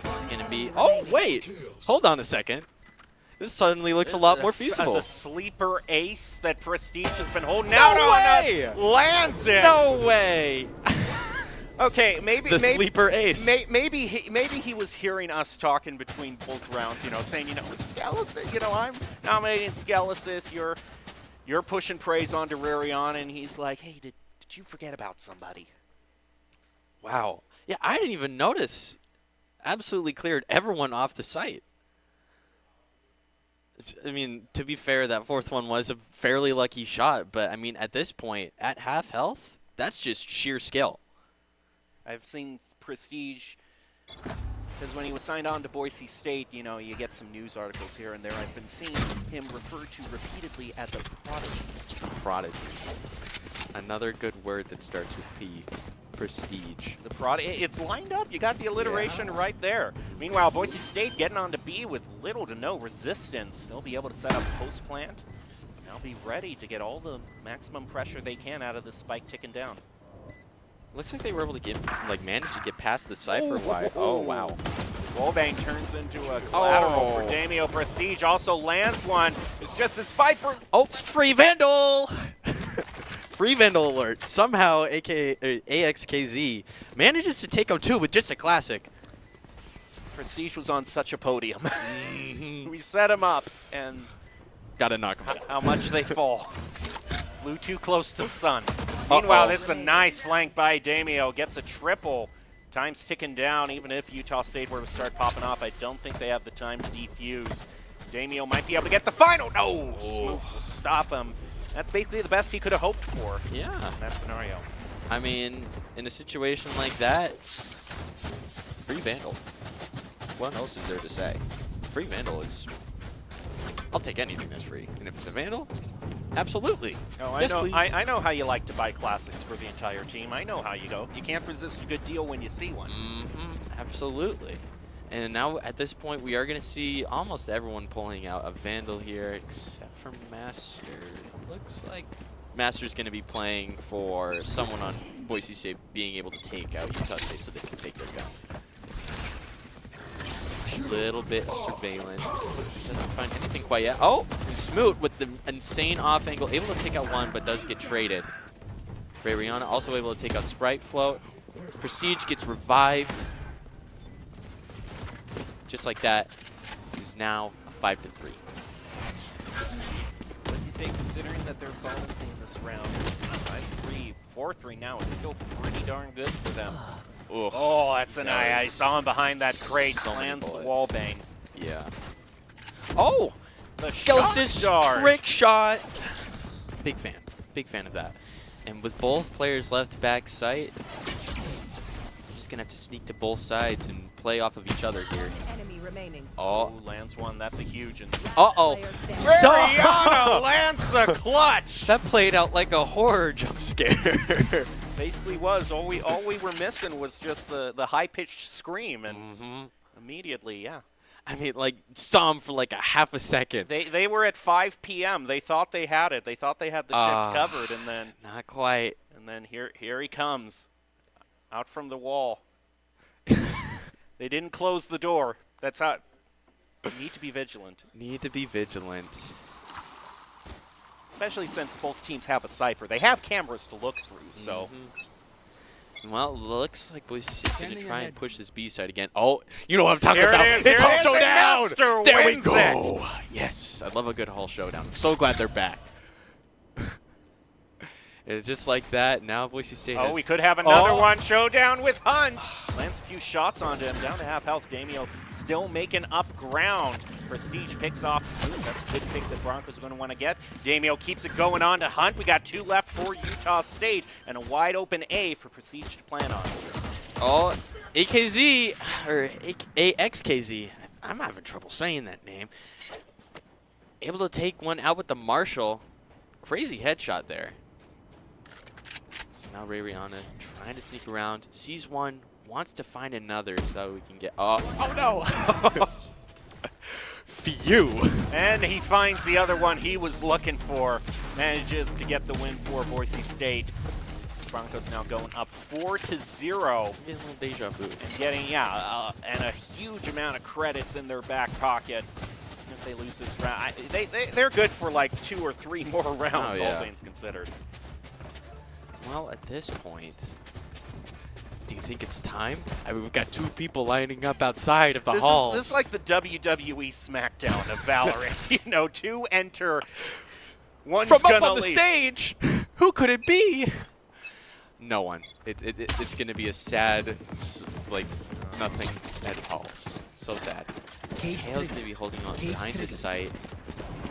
This is going to be, oh wait, hold on a second. This suddenly looks a lot more feasible. The sleeper ace that Prestige has been holding No out way! on lands it. No way! Okay, maybe The sleeper ace. Maybe he was hearing us talking between both rounds, saying, with Skelesis, I'm nominating Skelesis. You're pushing praise onto Rarion, and he's like, hey, did you forget about somebody? Wow. Yeah, I didn't even notice. Absolutely cleared everyone off the site. I mean, to be fair, that fourth one was a fairly lucky shot, but I mean, at this point, at half health, that's just sheer skill. I've seen Prestige, because when he was signed on to Boise State, you get some news articles here and there. I've been seeing him referred to repeatedly as a prodigy. Prodigy. Another good word that starts with P. Prestige. The it's lined up. You got the alliteration right there. Meanwhile, Boise State getting on to B with little to no resistance. They'll be able to set up post plant. They'll be ready to get all the maximum pressure they can out of this Spike ticking down. Looks like they were able to manage to get past the Cypher wide. Oh, wow. Wallbang turns into a collateral for Damio. Prestige also lands one. It's just this Viper. Oh, free Vandal! Free Vandal alert. Somehow AXKZ manages to take out two with just a classic. Prestige was on such a podium. We set him up, and Gotta knock him out. how much they fall. Flew too close to the sun. Meanwhile, this is a nice flank by Damio. Gets a triple. Time's ticking down. Even if Utah State were to start popping off, I don't think they have the time to defuse. Damio might be able to get the final. No! Smoot will stop him. That's basically the best he could have hoped for Yeah. in that scenario. I mean, in a situation like that, free Vandal. What else is there to say? Free Vandal is... I'll take anything that's free. And if it's a Vandal, absolutely. Oh, I Yes, know. please. I know how you like to buy classics for the entire team. I know how you go. You can't resist a good deal when you see one. Absolutely. And now at this point, we are going to see almost everyone pulling out a Vandal here, except for Master. Looks like Master's going to be playing for someone on Boise State being able to take out Utah State so they can take their gun. Little bit of surveillance. Doesn't find anything quite yet. Oh, and Smoot with the insane off angle, able to take out one, but does get traded. Rihanna also able to take out Sprite Float. Prestige gets revived. Just like that, he's now a 5-3. Boise State, considering that they're bonusing this round, 5-3, 4-3 now is still pretty darn good for them. Ugh. Oh, that's an eye. I Does saw him behind that crate. so many Lands the bullets. wall bang. Yeah. Oh! The Skelesis shock dart. trick shot! Big fan. Big fan of that. And with both players left back sight, you're just going to have to sneak to both sides and play off of each other here. Enemy remaining. Oh. Ooh, lands one. That's a huge. And Uh-oh. Player standing. Rihanna lands the clutch. That played out like a horror jump scare. Basically was. All we were missing was just the high-pitched scream, and immediately, yeah. I mean, like, saw him for like a half a second. They were at 5 p.m. They thought they had it. They thought they had the shift covered, and then Not quite. here he comes, out from the wall. They didn't close the door. That's how. You need to be vigilant, Need to be vigilant. especially since both teams have a cipher. They have cameras to look through, so. Well, looks like Boise State's going to try and push this B side again. Oh, you know what I'm talking Here it about. is, It's here Hull it is, and Showdown. Master There we wins go. Yes, I love a good Hull Showdown. I'm so glad they're back. And just like that, now Boise State has... Oh, we could have another Oh. one. Showdown with Hunt. Lands a few shots onto him. Down to half health. Damio still making up ground. Prestige picks off Smoot. That's a good pick that Broncos are going to want to get. Damio keeps it going on to Hunt. We got 2 left for Utah State and a wide open A for Prestige to plan on. Oh, AKZ, or AXKZ. I'm having trouble saying that name. Able to take one out with the Marshall. Crazy headshot there. So now Rihanna trying to sneak around. Sees one, wants to find another so we can get... Oh no! Phew! And he finds the other one he was looking for. Manages to get the win for Boise State. Broncos now going up 4-0. Getting a little deja vu. And getting, and a huge amount of credits in their back pocket. If they lose this round, they're good for like 2 or 3 more rounds, Oh, yeah. all things considered. Well, at this point, do you think it's time? I mean, we've got 2 people lining up outside of the halls. This is like the WWE SmackDown of Valorant. You know, 2 enter, one's From gonna up on the leave. stage, who could it be? No one. It's going to be a sad, like, nothing at all. So sad. Hale's going to be holding on behind his sight.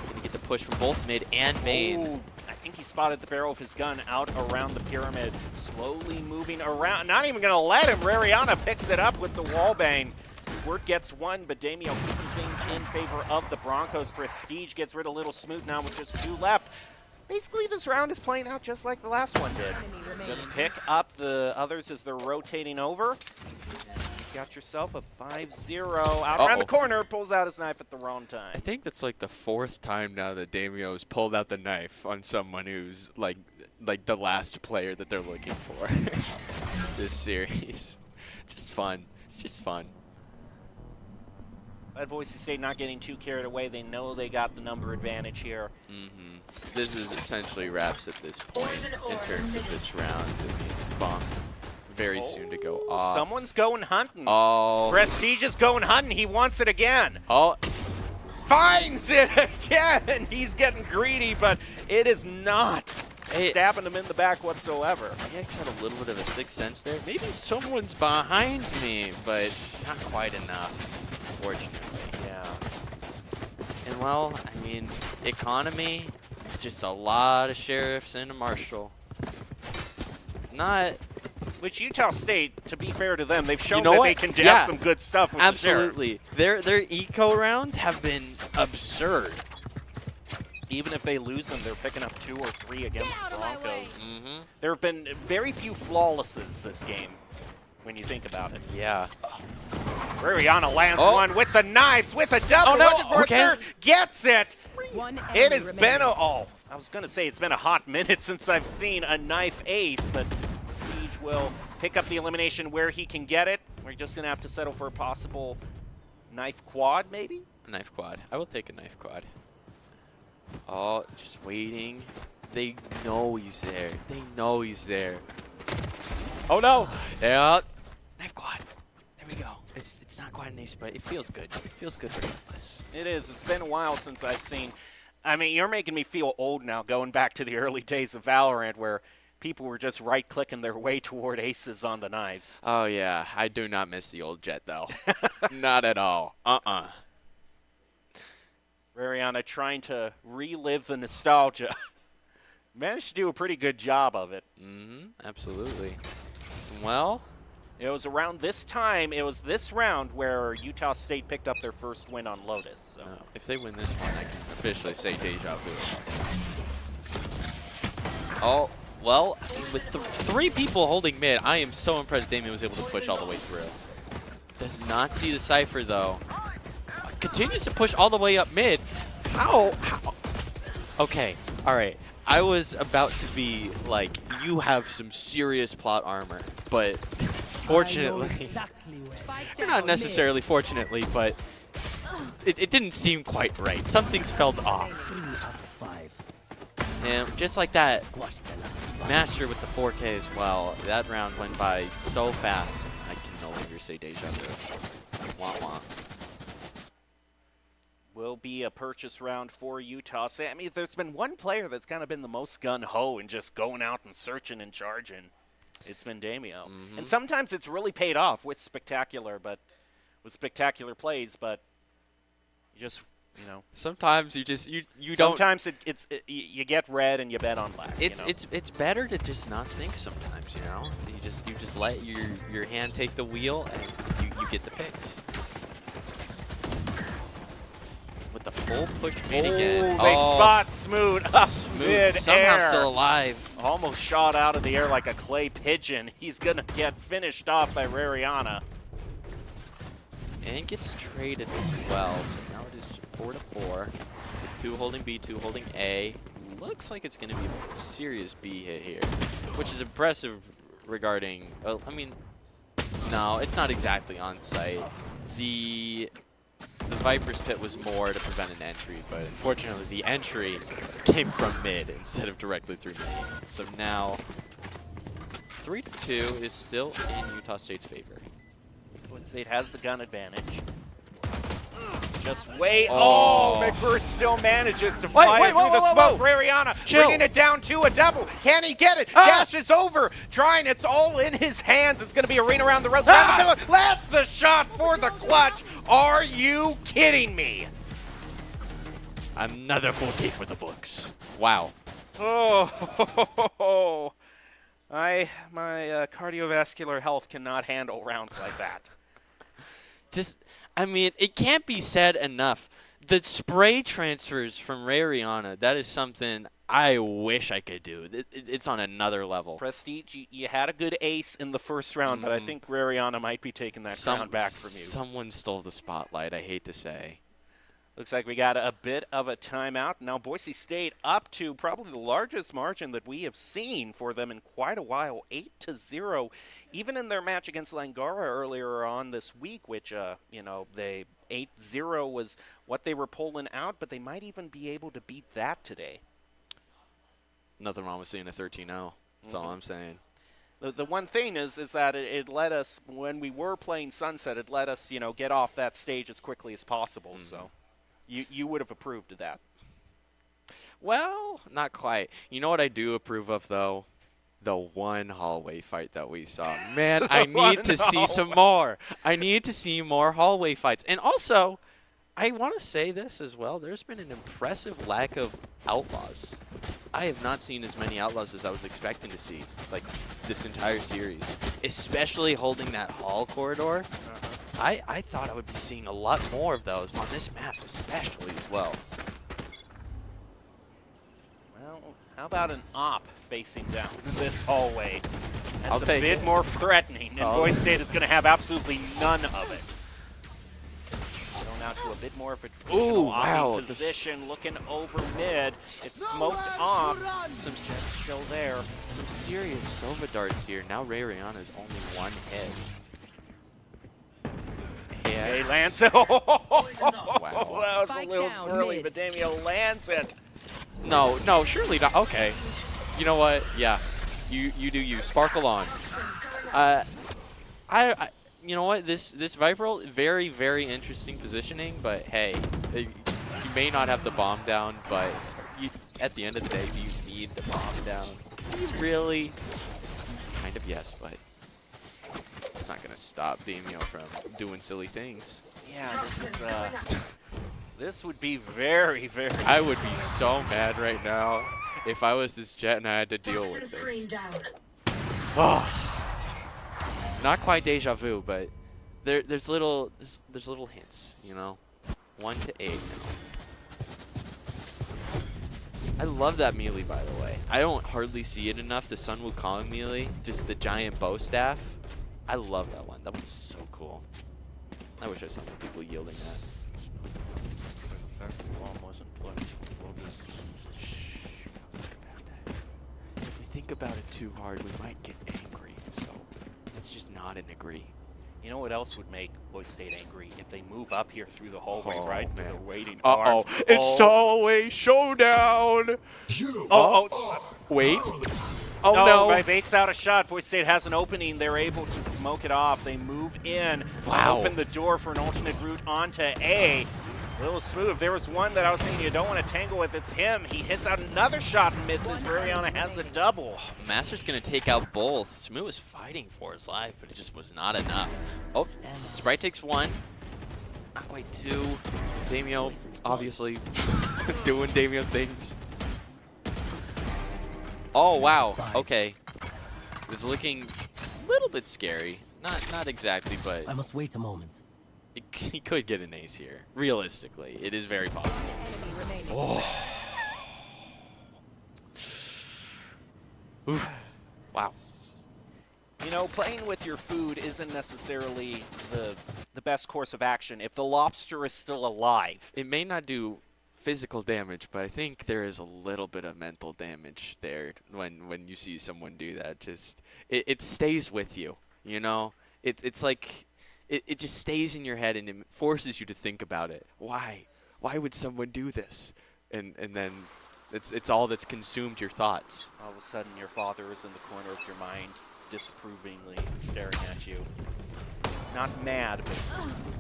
Going to get the push from both mid and main. Ooh, I think he spotted the barrel of his gun out around the pyramid, slowly moving around. Not even going to let him. Rihanna picks it up with the wall bang. Word gets one, but Damio keeping things in favor of the Broncos. Prestige gets rid of Little Smooth now with just 2 left. Basically, this round is playing out just like the last one did. Just pick up the others as they're rotating over. And you've got yourself a 5-0 out around the corner. Pulls out his knife at the wrong time. I think that's like the 4th time now that Damio's pulled out the knife on someone who's like the last player that they're looking for this series. Just fun. It's just fun. But Boise State not getting too carried away. They know they got the number advantage here. This is essentially wraps at this point in terms of this round. I mean, very soon to go off. Someone's going hunting. Oh. Prestige is going hunting. He wants it again. Oh. Finds it again. He's getting greedy, but it is not stabbing him in the back whatsoever. EX had a little bit of a sixth sense there. Maybe someone's behind me, but not quite enough, fortunately. Yeah. And well, I mean, economy, it's just a lot of sheriffs and a marshal. Not... Which Utah State, to be fair to them, they've shown You know that what? they can do Yeah. some good stuff with Absolutely. the sheriffs. Their eco rounds have been absurd. Even if they lose them, they're picking up 2 or 3 against Get out the of my way. Broncos. Mm-hmm. There have been very few flawlesses this game, when you think about it. Yeah. Rariana lands Oh. one with the knives, with a double, Oh, no. looking for Okay. a third, gets it! One It enemy has remaining. been I was going to say it's been a hot minute since I've seen a knife ace, but Siege will pick up the elimination where he can get it. We're just going to have to settle for a possible knife quad, maybe? A knife quad. I will take a knife quad. Oh, just waiting. They know he's there. They know he's there. Oh, no! Yeah. Knife quad. There we go. It's not quite an ace, but it feels good. It feels good regardless. It is. It's been a while since I've seen. I mean, you're making me feel old now, going back to the early days of Valorant, where people were just right-clicking their way toward aces on the knives. Oh, yeah. I do not miss the old jet, though. Not at all. Rariana trying to relive the nostalgia. Managed to do a pretty good job of it. Absolutely. Well, It was around this time, it was this round where Utah State picked up their first win on Lotus. So. if they win this one, I can officially say deja vu. Oh, well, with 3 people holding mid, I am so impressed Damien was able to push all the way through. Does not see the Cypher, though. Continues to push all the way up mid. How? Okay, all right. I was about to be like, you have some serious plot armor, but fortunately, or not necessarily fortunately, but it didn't seem quite right. Something's felt off. And just like that, Master with the 4K as well. That round went by so fast. I can no longer say deja vu. Wah wah. Will be a purchase round for Utah State. I mean, there's been one player that's kind of been the most gun-ho and just going out and searching and charging. It's been Damio. And sometimes it's really paid off with spectacular plays, but you just, you know. Sometimes you just you don't. Sometimes you get red and you bet on black. It's you know? it's better to just not think sometimes, you know. You just let your hand take the wheel and you get the picks. With the full push mid again. They spot Smoot up mid-air. Somehow still alive. Almost shot out of the air like a clay pigeon. He's going to get finished off by Rariana. And gets traded as well. So now it is 4-4. With 2 holding B, 2 holding A. Looks like it's going to be a serious B hit here. Which is impressive regarding... Well, I mean, no, it's not exactly on site. The Viper's Pit was more to prevent an entry, but unfortunately the entry came from mid instead of directly through main. So now 3-2 is still in Utah State's favor. Utah State has the gun advantage. Just wait. Oh, McBird still manages to fire through the smoke. Rariana bringing it down to a double. Can he get it? Dashes over. Trying. It's all in his hands. It's going to be a ring around the rose. Around the pillar. That's the shot for the clutch. Are you kidding me? Another 4K for the books. Wow. Oh, my cardiovascular health cannot handle rounds like that. Just, I mean, it can't be said enough. The spray transfers from Rariana, that is something I wish I could do. It's on another level. Prestige, you had a good ace in the first round, but I think Rariana might be taking that crown back from you. Someone stole the spotlight, I hate to say. Looks like we got a bit of a timeout. Now Boise State up to probably the largest margin that we have seen for them in quite a while, 8-0. Even in their match against Langara earlier on this week, which, they 8-0 was what they were pulling out, but they might even be able to beat that today. Nothing wrong with seeing a 13-0. That's all I'm saying. The one thing is that it let us, when we were playing Sunset, it let us, get off that stage as quickly as possible. So you would have approved of that. Well, not quite. You know what I do approve of, though? The one hallway fight that we saw. Man, I need to see some more. I need to see more hallway fights. And also, I want to say this as well. There's been an impressive lack of outlaws. I have not seen as many outlaws as I was expecting to see, like, this entire series. Especially holding that hall corridor. I thought I would be seeing a lot more of those on this map especially as well. Well, how about an op facing down this hallway? That's I'll a take bit it. more threatening, and Boise State is going to have absolutely none of it. Going out to a bit more of a traditional oppie position, looking over mid. It's smoked off. Some Still there. Some serious Sova darts here. Now Rayrana is only one hit. He lands it. Oh, Wow. that was a Spike little down, squirrely, mid. but Damio lands it. No, surely not. Okay. You know what? Yeah. You do you. Sparkle on. I you know what? This Viper, very, very interesting positioning, but hey, you may not have the bomb down, but at the end of the day, do you need the bomb down? Do you really? Kind of yes, but it's not going to stop Damio from doing silly things. Yeah, this would be very, very. I would be so mad right now if I was this Jet and I had to deal with Screen this. down. Not quite deja vu, but there's little hints, 1 to 8 now. I love that melee, by the way. I don't hardly see it enough. The Sun Wukong melee, just the giant bow staff. I love that one. That one's so cool. I wish I saw more people yielding that. If we think about it too hard, we might get angry. So let's just nod and agree. You know what else would make Boise State angry? If they move up here through the hallway, Oh, right? man. They're waiting. Uh-oh. arms. It's hallway showdown. Wait. Oh, no. Right, baits out a shot. Boise State has an opening. They're able to smoke it off. They move in. Wow. Open the door for an alternate route onto A. A little smooth. There was one that I was saying you don't want to tangle with. It's him. He hits out another shot and misses. Rayrana has a double. Master's going to take out both. Smoo was fighting for his life, but it just was not enough. Oh, Sprite takes 1. Not quite 2. Damio, obviously, doing Damio things. Oh, wow. Okay. This is looking a little bit scary. Not exactly, but I must wait a moment. he could get an ace here. Realistically, it is very possible. Enemy remaining. Oof. Wow. Playing with your food isn't necessarily the best course of action if the lobster is still alive. It may not do physical damage, but I think there is a little bit of mental damage there when you see someone do that. Just it stays with you, It's like it just stays in your head and it forces you to think about it. Why would someone do this? And then it's all that's consumed your thoughts. All of a sudden, your father is in the corner of your mind, disapprovingly staring at you. Not mad, but disapproving.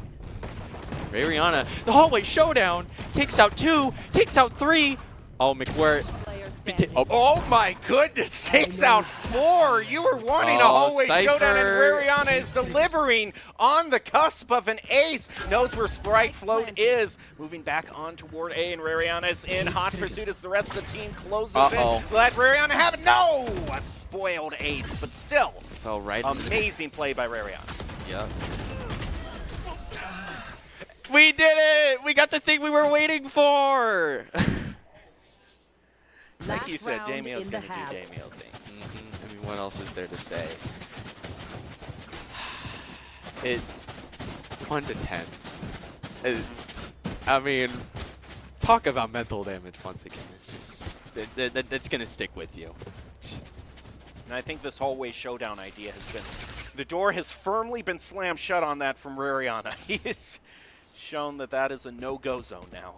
Rayrana, the hallway showdown, takes out 2, takes out 3. Oh, McWhirr. Player standing. Oh my goodness, takes out 4. You were wanting a hallway showdown, and Rayrana is delivering on the cusp of an ace. Knows where Sprite Float is. Moving back on toward A, and Rayrana is in hot pursuit as the rest of the team closes in. Let Rayrana have it. No! A spoiled ace, but still, Fell right in the- amazing play by Rayrana. Yep. We did it! We got the thing we were waiting for! Like you Last said, round Damio's in going the to do half. Damio things. I mean, what else is there to say? 1 to 10. I mean, talk about mental damage once again. It's just, that's going to stick with you. And I think this hallway showdown idea has been, the door has firmly been slammed shut on that from Rayrana. He has shown that is a no-go zone now.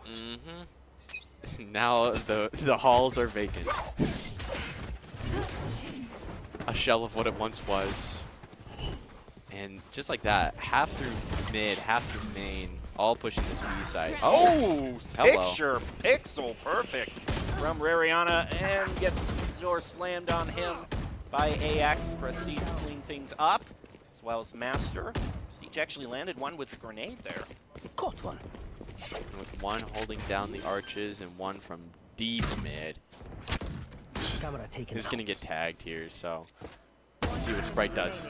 Now the halls are vacant. a shell of what it once was. And just like that, half through mid, half through main, all pushing this B side. Oh, hello. picture, pixel, perfect from Rariana, and gets door slammed on him by AX. Prestige to clean things up, as well as Master. Siege actually landed one with the grenade there. Caught one. With one holding down the arches and one from deep mid. Camera taken He's gonna out. get tagged here, so let's see what Sprite does.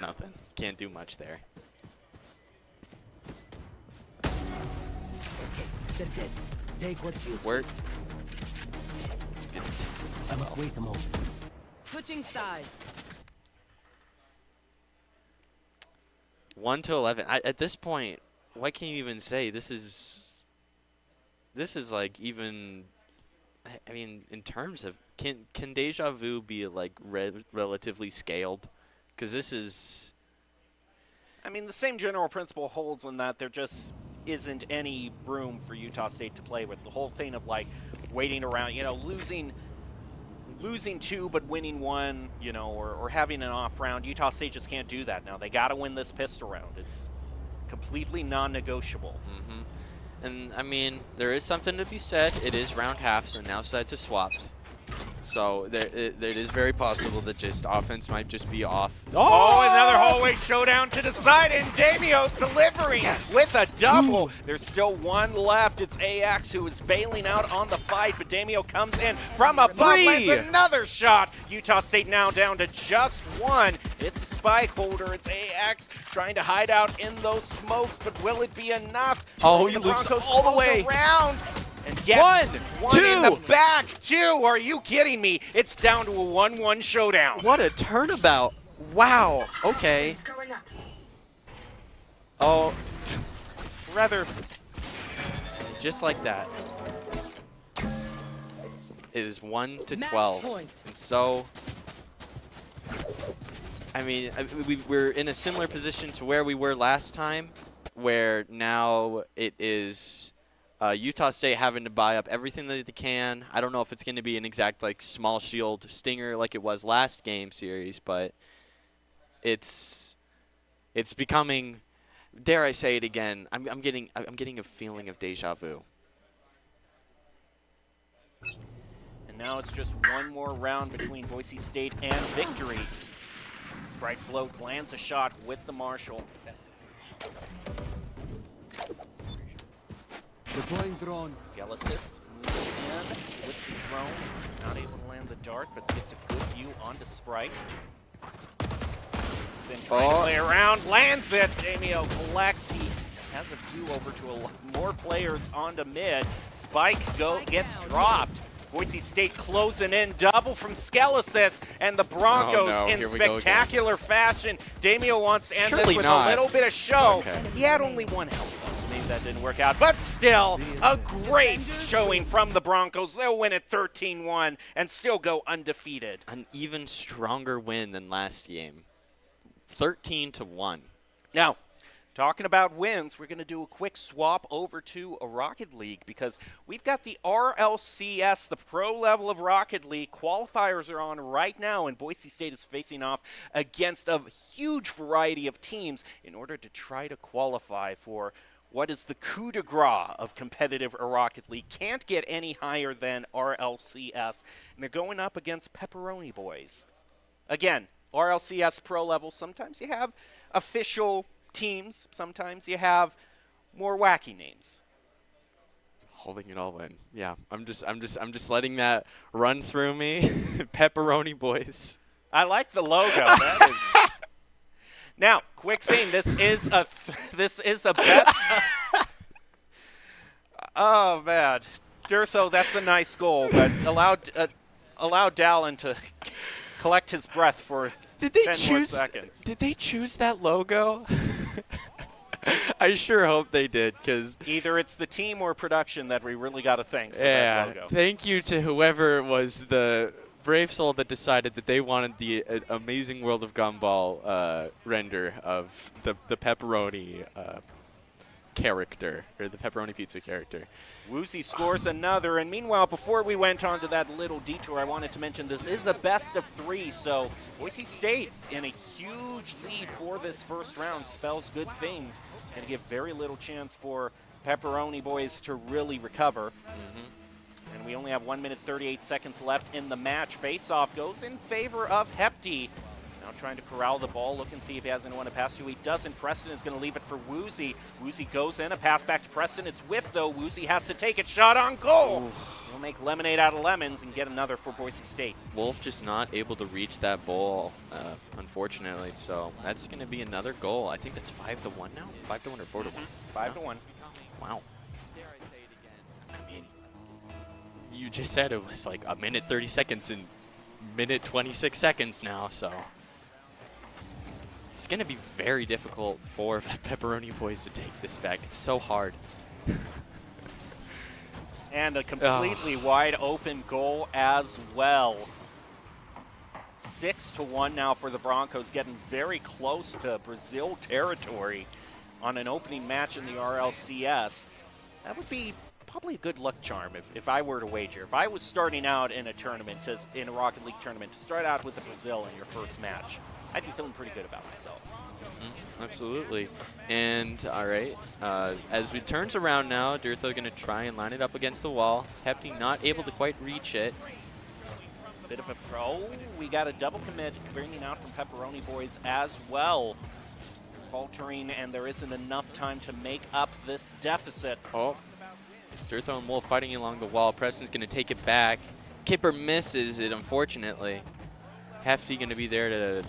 Nothing. Can't do much there. They're dead. Take what's useful. Work. I must wait a moment. Switching sides. 1 to 11. At this point, what can you even say? This is like even. I mean, in terms of can Deja Vu be like relatively scaled? Because this is. I mean, the same general principle holds in that there just isn't any room for Utah State to play with. The whole thing of like waiting around, you know, losing 2 but winning 1, you know, or having an off round. Utah State just can't do that now. They got to win this pistol round. It's completely non-negotiable. Mm-hmm. And I mean, there is something to be said. It is round halves, and now sides are swapped. So it is very possible that just offense might just be off. Oh, another hallway showdown to decide, and Damio's delivering with a double. There's still one left. It's AX who is bailing out on the fight, but Damio comes in from above, lands another shot. Utah State now down to just 1. It's a spike holder. It's AX trying to hide out in those smokes, but will it be enough? Oh, The he loops Broncos all the close way. around. And gets one in the back, 2. Are you kidding me? It's down to a 1-1 showdown. What a turnabout. Wow. Okay. It's going up. Oh, Rather, just like that. It is 1 to Match 12. point. And so, I mean, we're in a similar position to where we were last time, where now it is Utah State having to buy up everything that they can. I don't know if it's going to be an exact like small shield stinger like it was last game series, but it's becoming, dare I say it again, I'm getting a feeling of deja vu. and now it's just one more round between Boise State and victory. Sprite Float lands a shot with the Marshall. Deploying drone. Skelesis moves in with the drone. Not able to land the dart, but gets a good view onto Sprite. He's in trying to play around, lands it. Damio collects. He has a view over to a lot more players onto mid. Spike gets dropped. Boise State closing in, double from Skelesis, and the Broncos in Here we go spectacular fashion. Damio wants to end Surely this with not. a little bit of show. Okay. He had only 1 health though, so maybe that didn't work out. But still, a great showing from the Broncos. They'll win at 13-1 and still go undefeated. An even stronger win than last game. 13-1. Now, talking about wins, we're going to do a quick swap over to a Rocket League because we've got the RLCS, the pro level of Rocket League. Qualifiers are on right now, and Boise State is facing off against a huge variety of teams in order to try to qualify for what is the coup de grace of competitive Rocket League. Can't get any higher than RLCS, and they're going up against Pepperoni Boys. Again, RLCS pro level, sometimes you have official teams, sometimes you have more wacky names. Holding it all in. Yeah, I'm just letting that run through me. Pepperoni Boys. I like the logo. That is. Now, quick thing. This is a best. Oh man, Durtho, that's a nice goal, but allow Dallin to collect his breath for 10 more seconds. Did they choose that logo? I sure hope they did, because Either it's the team or production that we really got to thank for that yeah. logo. Thank you to whoever was the brave soul that decided that they wanted the amazing World of Gumball render of the pepperoni character, or the pepperoni pizza character. Woozy scores another, and meanwhile, before we went on to that little detour, I wanted to mention this is a best of 3, so Boise State in a huge lead for this first round spells good things. Going to give very little chance for Pepperoni Boys to really recover. And we only have 1 minute 38 seconds left in the match. Face-off goes in favor of Hefty. Now trying to corral the ball, look and see if he has anyone to pass to. He doesn't. Preston is going to leave it for Woozy. Woozy goes in, a pass back to Preston. It's whiffed, though. Woozy has to take it. Shot on goal. He'll make lemonade out of lemons and get another for Boise State. Wolf just not able to reach that ball, unfortunately. So that's going to be another goal. I think that's 5-1 now? 5-1 or 4-1? 5-1. Wow. I mean, you just said it was like a minute 30 seconds and minute 26 seconds now, so it's going to be very difficult for Pepperoni Boys to take this back. It's so hard. And a completely wide open goal as well. 6-1 now for the Broncos, getting very close to Brazil territory on an opening match in the RLCS. That would be probably a good luck charm if I were to wager. If I was starting out in a tournament, in a Rocket League tournament, to start out with the Brazil in your first match, I'd be feeling pretty good about myself. Absolutely. And, all right, as it turns around now, Dirtho going to try and line it up against the wall. Hefty not able to quite reach it. It's a bit of a pro. We got a double commit bringing out from Pepperoni Boys as well. Faltering, and there isn't enough time to make up this deficit. Oh, Dirtho and Wolf fighting along the wall. Preston's going to take it back. Kipper misses it, unfortunately. Hefty going to be there to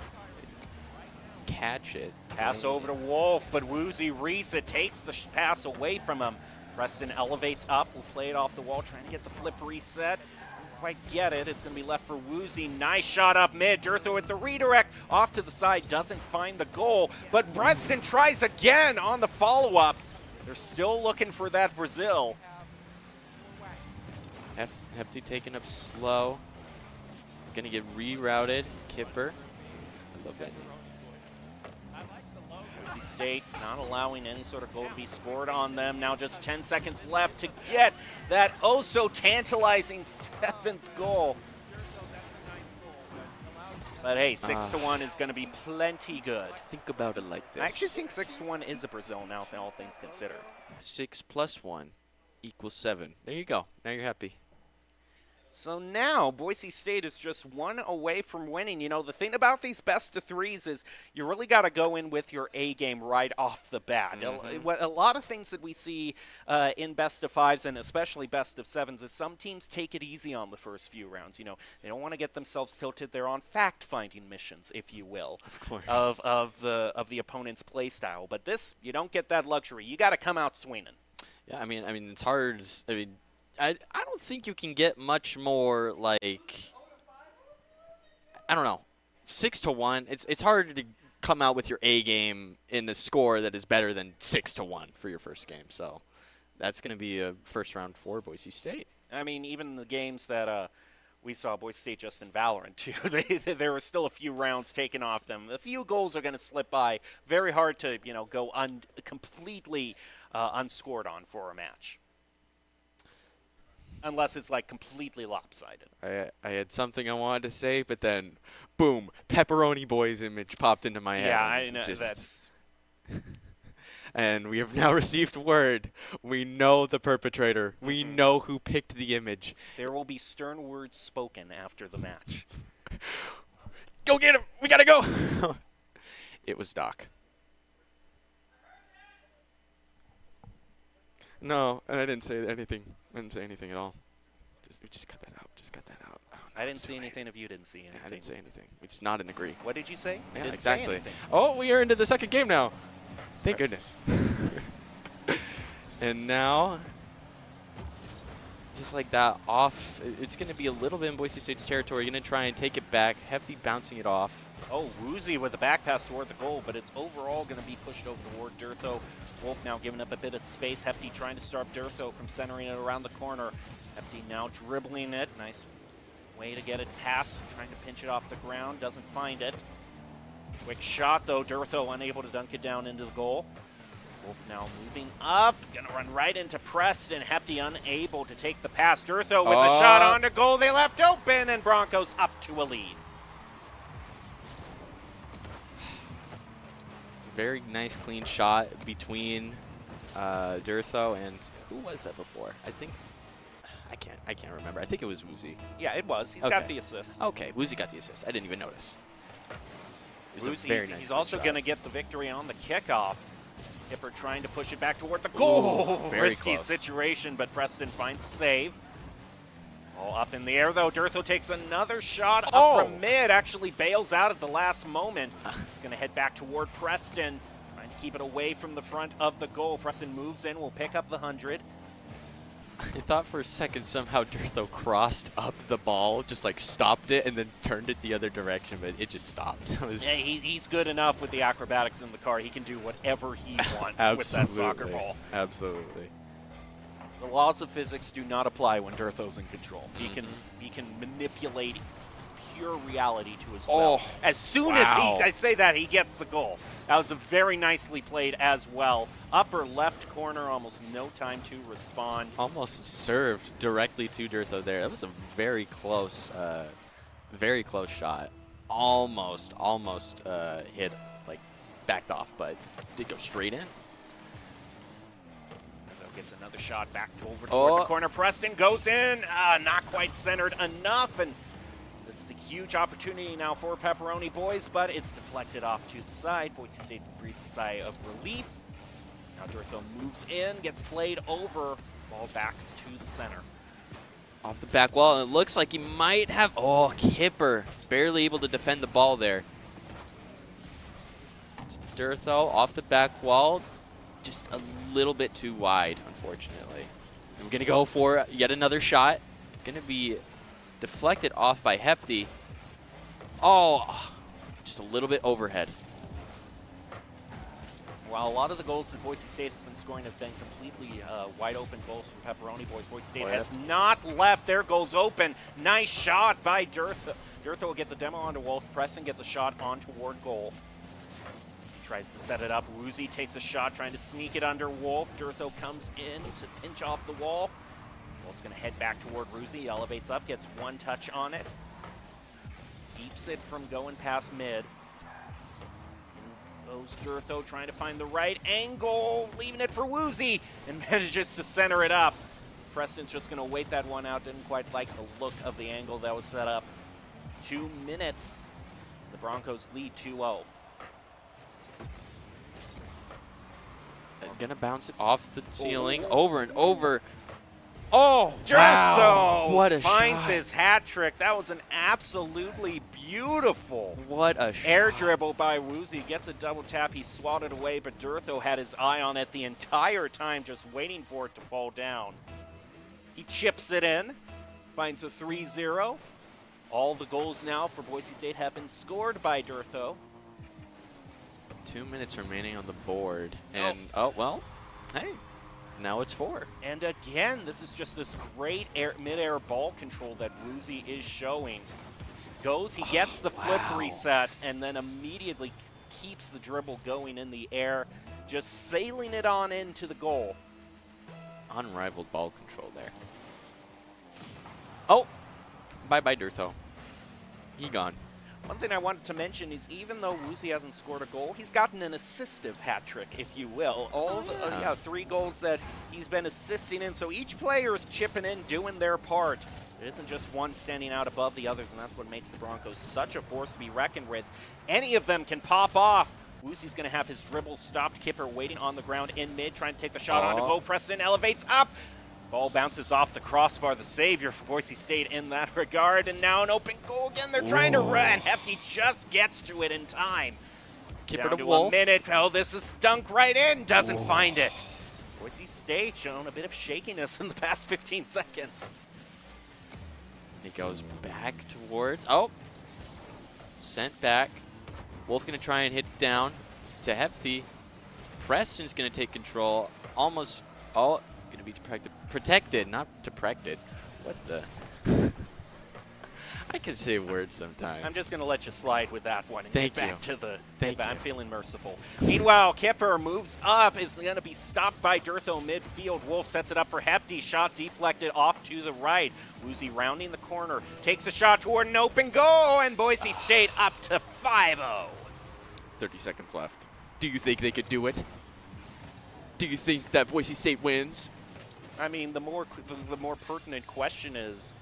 catch it. Pass over to Wolf, but Woozy reads it, takes the pass away from him. Preston elevates up, will play it off the wall, trying to get the flip reset. Don't quite get it. It's going to be left for Woozy. Nice shot up mid. Dirtho with the redirect off to the side, doesn't find the goal, but Preston tries again on the follow-up. They're still looking for that Brazil. Hefty taken up slow. Going to get rerouted. Kipper. I love that. Boise State not allowing any sort of goal to be scored on them. Now just 10 seconds left to get that oh-so-tantalizing 7th goal. But hey, 6-1 is going to be plenty good. Think about it like this. I actually think 6-1 is a Brazil now, all things considered. 6 + 1 = 7. There you go. Now you're happy. So now Boise State is just one away from winning. You know, the thing about these best of threes is you really got to go in with your A game right off the bat. A lot of things that we see in best of fives and especially best of sevens is some teams take it easy on the first few rounds. You know, they don't want to get themselves tilted. They're on fact-finding missions, if you will, of the opponent's play style. But this, you don't get that luxury. You got to come out swinging. Yeah, I mean, it's hard. I don't think you can get much more, like, I don't know, 6-1. It's hard to come out with your A game in a score that is better than 6-1 for your first game. So that's going to be a first round for Boise State. I mean, even the games that we saw Boise State just in Valorant, too, there were still a few rounds taken off them. A few goals are going to slip by. Very hard to, you know, go completely unscored on for a match. Unless it's, like, completely lopsided. I had something I wanted to say, but then, boom, Pepperoni Boys image popped into my head. Yeah, I know. That's... And we have now received word. We know the perpetrator. We know who picked the image. There will be stern words spoken after the match. Go get him! We gotta go! It was Doc. No, I didn't say anything. I didn't say anything at all. Just cut that out. Just cut that out. Oh, no, I didn't see anything if you didn't see anything. Yeah, I didn't say anything. We just nod and agree. What did you say? Yeah, didn't exactly. Say anything. Oh, we are into the second game now. Thank goodness. And now, just like that, off. It's going to be a little bit in Boise State's territory. Going to try and take it back. Hefty bouncing it off. Oh, Woozy with the back pass toward the goal, but it's overall going to be pushed over toward Dirtho. Wolf now giving up a bit of space. Hefty trying to stop Dirtho from centering it around the corner. Hefty now dribbling it. Nice way to get it past. Trying to pinch it off the ground. Doesn't find it. Quick shot, though. Dirtho unable to dunk it down into the goal. Wolf now moving up, gonna run right into Preston. Hefty unable to take the pass. Durtho with a shot on to goal. They left open, and Broncos up to a lead. Very nice clean shot between Durtho and who was that before? I can't remember. I think it was Woozy. Yeah, it was. He's Okay. got the assist. Okay, Woozy got the assist. I didn't even notice. It was a Woozy's- very nice he's clean also shot. going to get the victory on the kickoff. Kipper trying to push it back toward the goal. Ooh, very Risky close. situation, but Preston finds a save. All up in the air, though. Durtho takes another shot up from mid. Actually bails out at the last moment. He's going to head back toward Preston, trying to keep it away from the front of the goal. Preston moves in, will pick up the 100. I thought for a second somehow Durtho crossed up the ball, just like stopped it and then turned it the other direction, but it just stopped. It was Yeah, he's good enough with the acrobatics in the car. He can do whatever he wants with that soccer ball. Absolutely. The laws of physics do not apply when Durtho's in control. He can manipulate pure reality to his will. As soon as I say that, he gets the goal. That was a very nicely played as well. Upper left corner, almost no time to respond. Almost served directly to Durtho there. That was a very close shot. Almost hit, like backed off, but did go straight in. Gets another shot back over toward the corner. Preston goes in, not quite centered enough, and this is a huge opportunity now for Pepperoni Boys, but it's deflected off to the side. Boise State breathes a sigh of relief. Now Durtho moves in, gets played over, ball back to the center. Off the back wall, and it looks like he might have, Kipper, barely able to defend the ball there. Durtho off the back wall, just a little bit too wide, unfortunately. We're going to go for yet another shot. Going to be deflected off by Hefty. Just a little bit overhead. While a lot of the goals that Boise State has been scoring have been completely wide open goals from Pepperoni Boys, Boise State has not left their goals open. Nice shot by Durtho. Durtho will get the demo onto Wolf. Preston gets a shot on toward goal. Tries to set it up. Woozy takes a shot, trying to sneak it under Wolf. Durtho comes in to pinch off the wall. Wolf's going to head back toward Woozy. Elevates up, gets one touch on it. Keeps it from going past mid. Goes Durtho trying to find the right angle, leaving it for Woozy, and manages to center it up. Preston's just going to wait that one out. Didn't quite like the look of the angle that was set up. 2 minutes. The Broncos lead 2-0. Gonna bounce it off the ceiling, over and over. Durtho Wow. What a finds shot. his hat trick. That was an absolutely beautiful What a shot. air dribble by Woozy. Gets a double tap. He swatted away, but Durtho had his eye on it the entire time, just waiting for it to fall down. He chips it in, finds a 3-0. All the goals now for Boise State have been scored by Durtho. 2 minutes remaining on the board. And, hey, now it's 4. And again, this is just this great mid-air ball control that Woozy is showing. He gets the flip reset, and then immediately keeps the dribble going in the air, just sailing it on into the goal. Unrivaled ball control there. Bye-bye, Durtho. He gone. One thing I wanted to mention is even though Woozy hasn't scored a goal, he's gotten an assistive hat trick, if you will. 3 goals that he's been assisting in. So each player is chipping in, doing their part. It isn't just one standing out above the others, and that's what makes the Broncos such a force to be reckoned with. Any of them can pop off. Woozy's going to have his dribble stopped. Kipper waiting on the ground in mid, trying to take the shot on to go. Preston elevates up. Ball bounces off the crossbar, the savior for Boise State in that regard. And now an open goal again. They're trying to run. Hefty just gets to it in time. Kipper Down to to Wolf. a minute. This is dunk right in. Doesn't find it. Boise State showing a bit of shakiness in the past 15 seconds. He goes back towards, sent back. Wolf going to try and hit it down to Hefty. Preston's going to take control. Almost, going to be protected, not protected. What the? I can say words sometimes. I'm just going to let you slide with that one and Thank get you. back to the. Thank I'm you. feeling merciful. Meanwhile, Kipper moves up, is going to be stopped by Durtho midfield. Wolf sets it up for Hefty. Shot deflected off to the right. Woozy rounding the corner, takes a shot toward an open goal, and Boise State up to 5-0. 30 seconds left. Do you think they could do it? Do you think that Boise State wins? I mean, the more pertinent question is,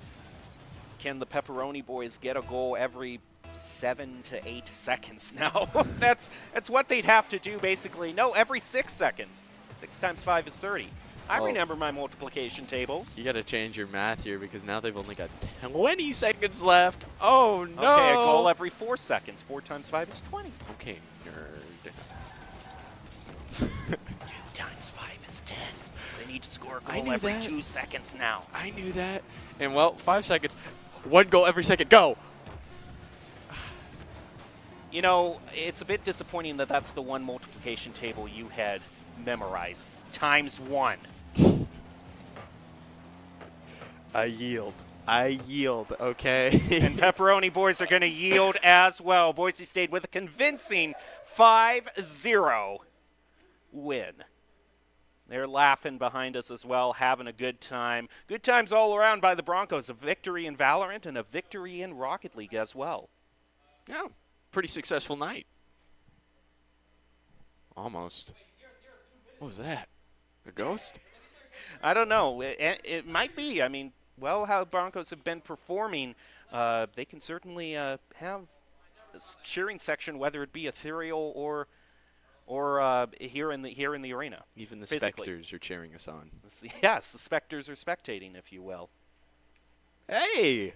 can the Pepperoni Boys get a goal every 7 to 8 seconds now? that's what they'd have to do, basically. No, every 6 seconds. 6 times 5 is 30. I remember my multiplication tables. You got to change your math here because now they've only got 20 seconds left. Oh, no. Okay, a goal every 4 seconds. 4 times 5 is 20. Okay, nerd. 2 times 5 is 10. They need to score a I goal knew every that. 2 seconds now. I knew that. And, well, 5 seconds. 1 goal every second. Go. You know, it's a bit disappointing that that's the one multiplication table you had memorized. Times 1. I yield. Okay. And Pepperoni Boys are going to yield as well. Boise State with a convincing 5-0 win. They're laughing behind us as well, having a good time. Good times all around by the Broncos. A victory in Valorant and a victory in Rocket League as well. Yeah, pretty successful night. Almost. What was that? A ghost? I don't know. It might be. I mean, well, how Broncos have been performing, they can certainly have a cheering section, whether it be ethereal or here in the arena. Even the physically. specters are cheering us on. Yes, the specters are spectating, if you will. Hey!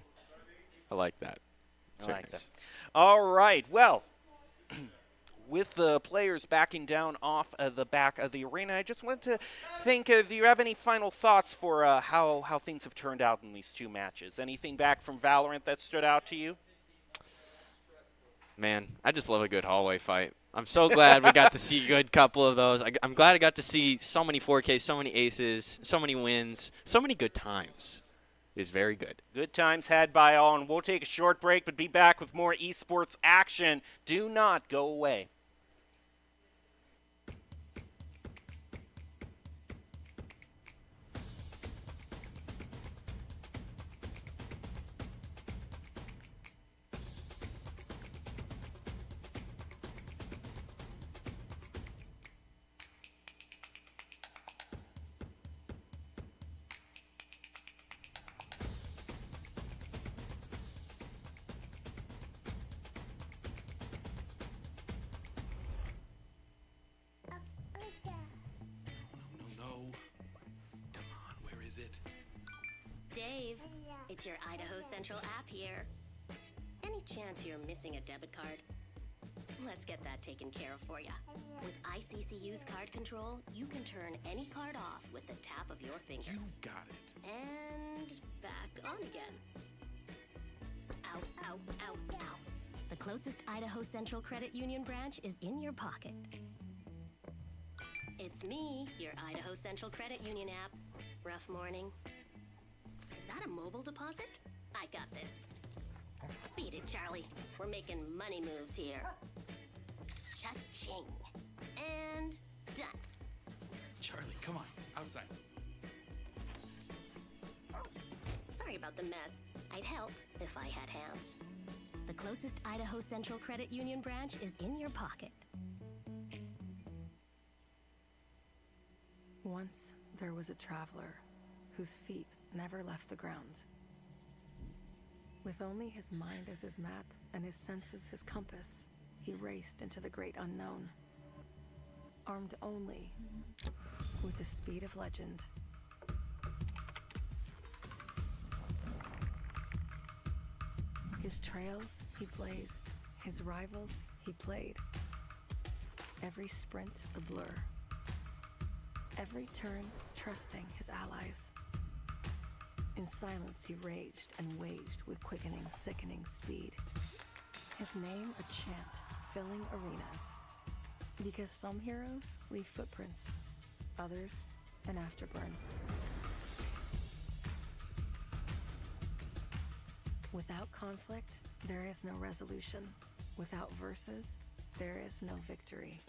I like that. I Very like nice. that. All right. Well, with the players backing down off the back of the arena, I just wanted to think, do you have any final thoughts for how things have turned out in these 2 matches? Anything back from Valorant that stood out to you? Man, I just love a good hallway fight. I'm so glad we got to see a good couple of those. I'm glad I got to see so many 4Ks, so many aces, so many wins, so many good times. It's very good. Good times had by all, and we'll take a short break, but be back with more esports action. Do not go away. Dave, it's your Idaho Central app here. Any chance you're missing a debit card? Let's get that taken care of for you. With ICCU's card control, you can turn any card off with the tap of your finger. You've got it. And back on again. Ow, ow, ow, ow. The closest Idaho Central Credit Union branch is in your pocket. It's me, your Idaho Central Credit Union app. Rough morning? Is that a mobile deposit? I got this. Beat it, Charlie. We're making money moves here. Cha-ching. And done. Charlie, come on, outside. Sorry about the mess. I'd help if I had hands. The closest Idaho Central Credit Union branch is in your pocket. Once there was a traveler whose feet never left the ground. With only his mind as his map and his senses his compass, he raced into the great unknown. Armed only with the speed of legend. His trails he blazed, his rivals he played. Every sprint a blur. Every turn trusting his allies. In silence he raged and waged with quickening, sickening speed. His name a chant filling arenas. Because some heroes leave footprints, others an afterburn. Without conflict, there is no resolution. Without verses, there is no victory.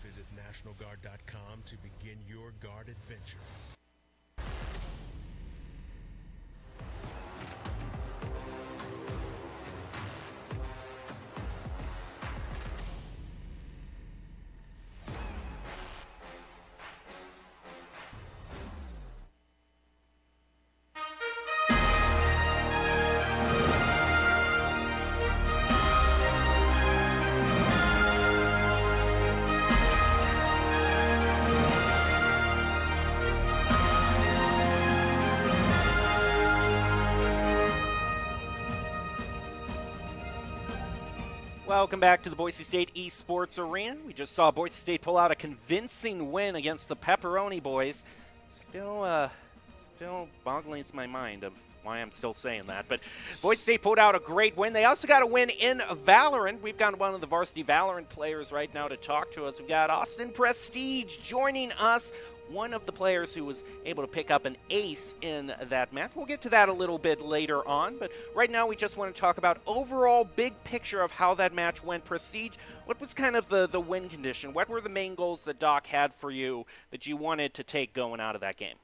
Visit NationalGuard.com to begin your guard adventure. Welcome back to the Boise State Esports Arena. We just saw Boise State pull out a convincing win against the Pepperoni Boys. Still boggling my mind of why I'm still saying that. But Boise State pulled out a great win. They also got a win in Valorant. We've got one of the varsity Valorant players right now to talk to us. We've got Austin Prestige joining us, one of the players who was able to pick up an ace in that match. We'll get to that a little bit later on, but right now we just want to talk about overall big picture of how that match went. Prestige, what was kind of the win condition? What were the main goals that Doc had for you that you wanted to take going out of that game?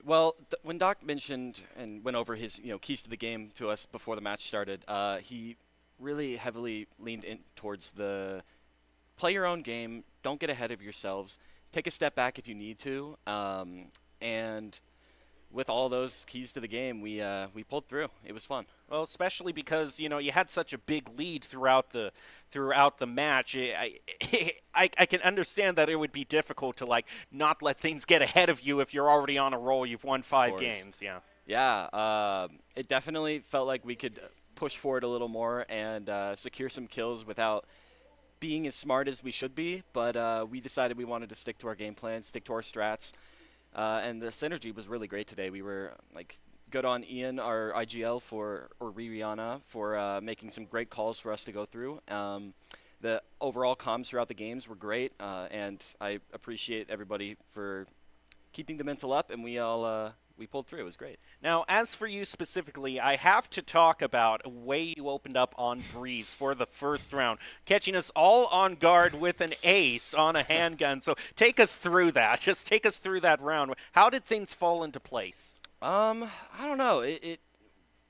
Well, when Doc mentioned and went over his keys to the game to us before the match started, he really heavily leaned in towards the play your own game, don't get ahead of yourselves, take a step back if you need to, and with all those keys to the game, we pulled through. It was fun. Well, especially because you had such a big lead throughout the match. I can understand that it would be difficult to not let things get ahead of you if you're already on a roll. You've won 5 games. Yeah. Yeah. It definitely felt like we could push forward a little more and secure some kills without being as smart as we should be. But we decided we wanted to stick to our game plan, stick to our strats. And the synergy was really great today. We were good on Ian, our IGL or Rihanna, for making some great calls for us to go through. The overall comms throughout the games were great, and I appreciate everybody for keeping the mental up. And we pulled through. It was great. Now, as for you specifically, I have to talk about a way you opened up on Breeze for the first round, catching us all on guard with an ace on a handgun. So take us through that. Just take us through that round. How did things fall into place? I don't know.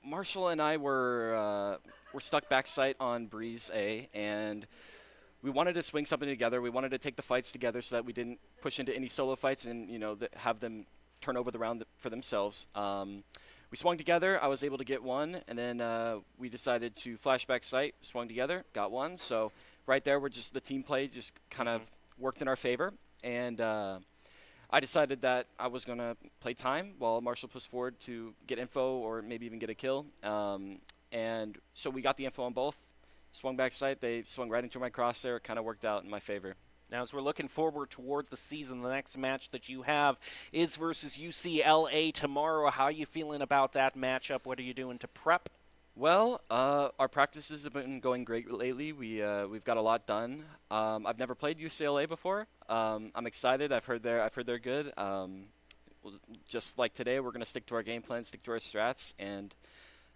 Marshall and I were stuck backside on Breeze A, and we wanted to swing something together. We wanted to take the fights together so that we didn't push into any solo fights and have them turn over the round for themselves. We swung together. I was able to get one, and then we decided to flashback sight, swung together, got one. So right there, the team play just kind of worked in our favor. And I decided that I was going to play time while Marshall pushed forward to get info or maybe even get a kill. And so we got the info on both. Swung back sight. They swung right into my crosshair. It kind of worked out in my favor. Now, as we're looking forward toward the season, the next match that you have is versus UCLA tomorrow. How are you feeling about that matchup? What are you doing to prep? Well, our practices have been going great lately. We've got a lot done. I've never played UCLA before. I'm excited. I've heard they're good. Just like today, we're going to stick to our game plan, stick to our strats, and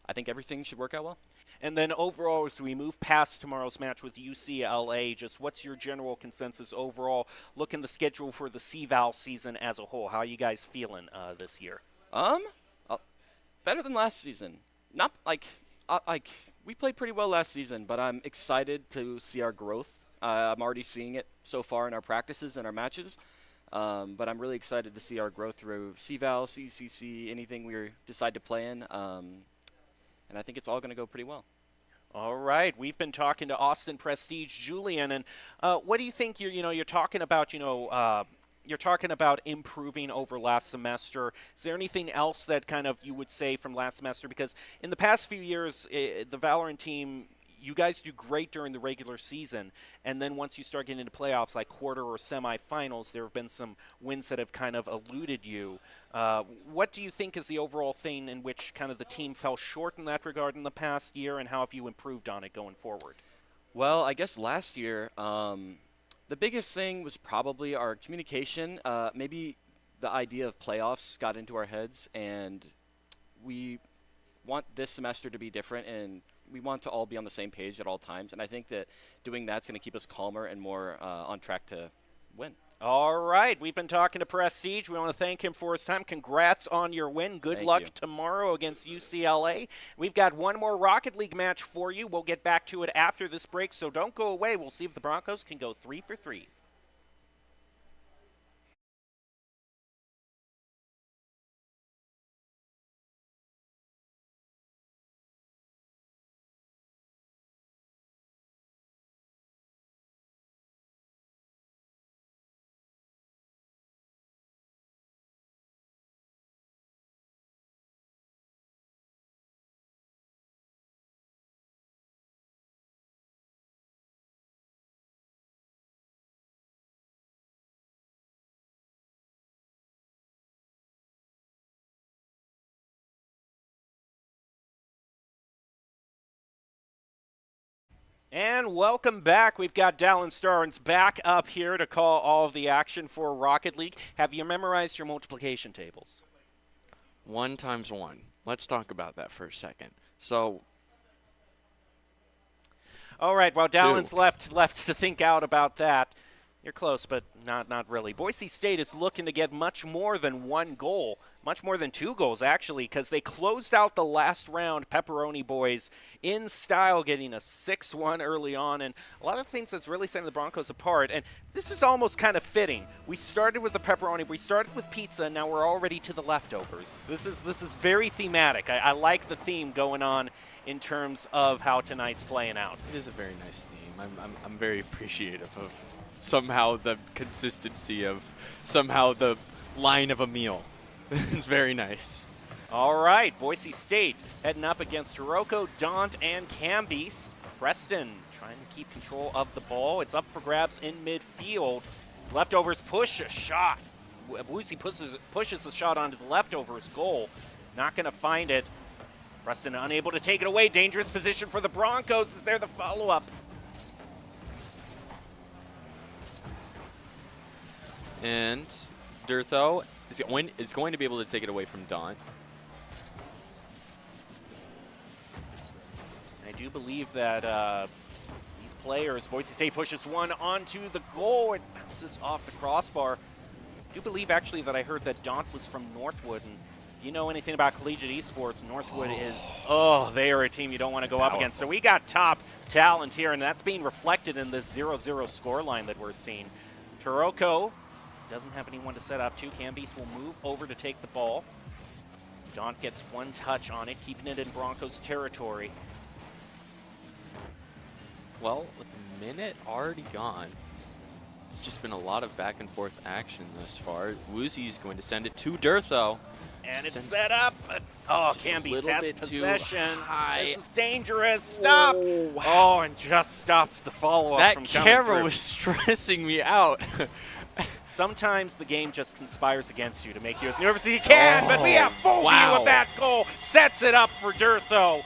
I think everything should work out well. And then overall, as we move past tomorrow's match with UCLA, just what's your general consensus overall? Look in the schedule for the CVAL season as a whole. How are you guys feeling this year? Better than last season. Not we played pretty well last season, but I'm excited to see our growth. I'm already seeing it so far in our practices and our matches. But I'm really excited to see our growth through CVAL, CCC, anything we decide to play in. And I think it's all going to go pretty well. All right, we've been talking to Austin Prestige, Julian, and what do you think? You're talking about you're talking about improving over last semester. Is there anything else that kind of you would say from last semester? Because in the past few years, the Valorant team, you guys do great during the regular season, and then once you start getting into playoffs like quarter or semifinals, there have been some wins that have kind of eluded you. What do you think is the overall thing in which kind of the team fell short in that regard in the past year, and how have you improved on it going forward? Well, I guess last year, the biggest thing was probably our communication. Maybe the idea of playoffs got into our heads, and we want this semester to be different, and we want to all be on the same page at all times. And I think that doing that's going to keep us calmer and more on track to win. All right, we've been talking to Prestige. We want to thank him for his time. Congrats on your win. Good Thank luck you. tomorrow against UCLA. We've got one more Rocket League match for you. We'll get back to it after this break, so don't go away. We'll see if the Broncos can go 3 for 3. And welcome back. We've got Dallin Starnes back up here to call all of the action for Rocket League. Have you memorized your multiplication tables? 1 times 1. Let's talk about that for a second. So, all right, well, Dallin's 2. left to think out about that. You're close, but not really. Boise State is looking to get much more than 1 goal, much more than 2 goals, actually, because they closed out the last round, Pepperoni Boys, in style, getting a 6-1 early on. And a lot of things that's really setting the Broncos apart. And this is almost kind of fitting. We started with the pepperoni, we started with pizza, and now we're already to the leftovers. This is very thematic. I like the theme going on in terms of how tonight's playing out. it is a very nice theme. I'm very appreciative of somehow the consistency of somehow the line of a meal. It's very nice. All right, Boise State heading up against Hiroko, Daunt, and Cambeast. Preston trying to keep control of the ball. It's up for grabs in midfield. Leftovers push a shot. Woozy pushes the shot onto the leftovers goal. Not going to find it. Preston unable to take it away. Dangerous position for the Broncos. Is there the follow-up? And Durtho is going to be able to take it away from Daunt. I do believe that these players, Boise State pushes one onto the goal. It bounces off the crossbar. I do believe, actually, that I heard that Daunt was from Northwood. And if you know anything about collegiate esports, Northwood is, they are a team you don't want to go up against. So we got top talent here, and that's being reflected in this 0-0 scoreline that we're seeing. Hiroko doesn't have anyone to set up to. Cambeast will move over to take the ball. Daunt gets 1 touch on it, keeping it in Broncos territory. Well, with a minute already gone, it's just been a lot of back and forth action thus far. Woozy's going to send it to Durtho. And it's set up. Cambeast has possession. high. This is dangerous. Stop. Wow. Oh, and just stops the follow-up from That coming camera through. was stressing me out. Sometimes the game just conspires against you to make you as nervous as you can, but we have full view wow. of that goal. Sets it up for Durtho.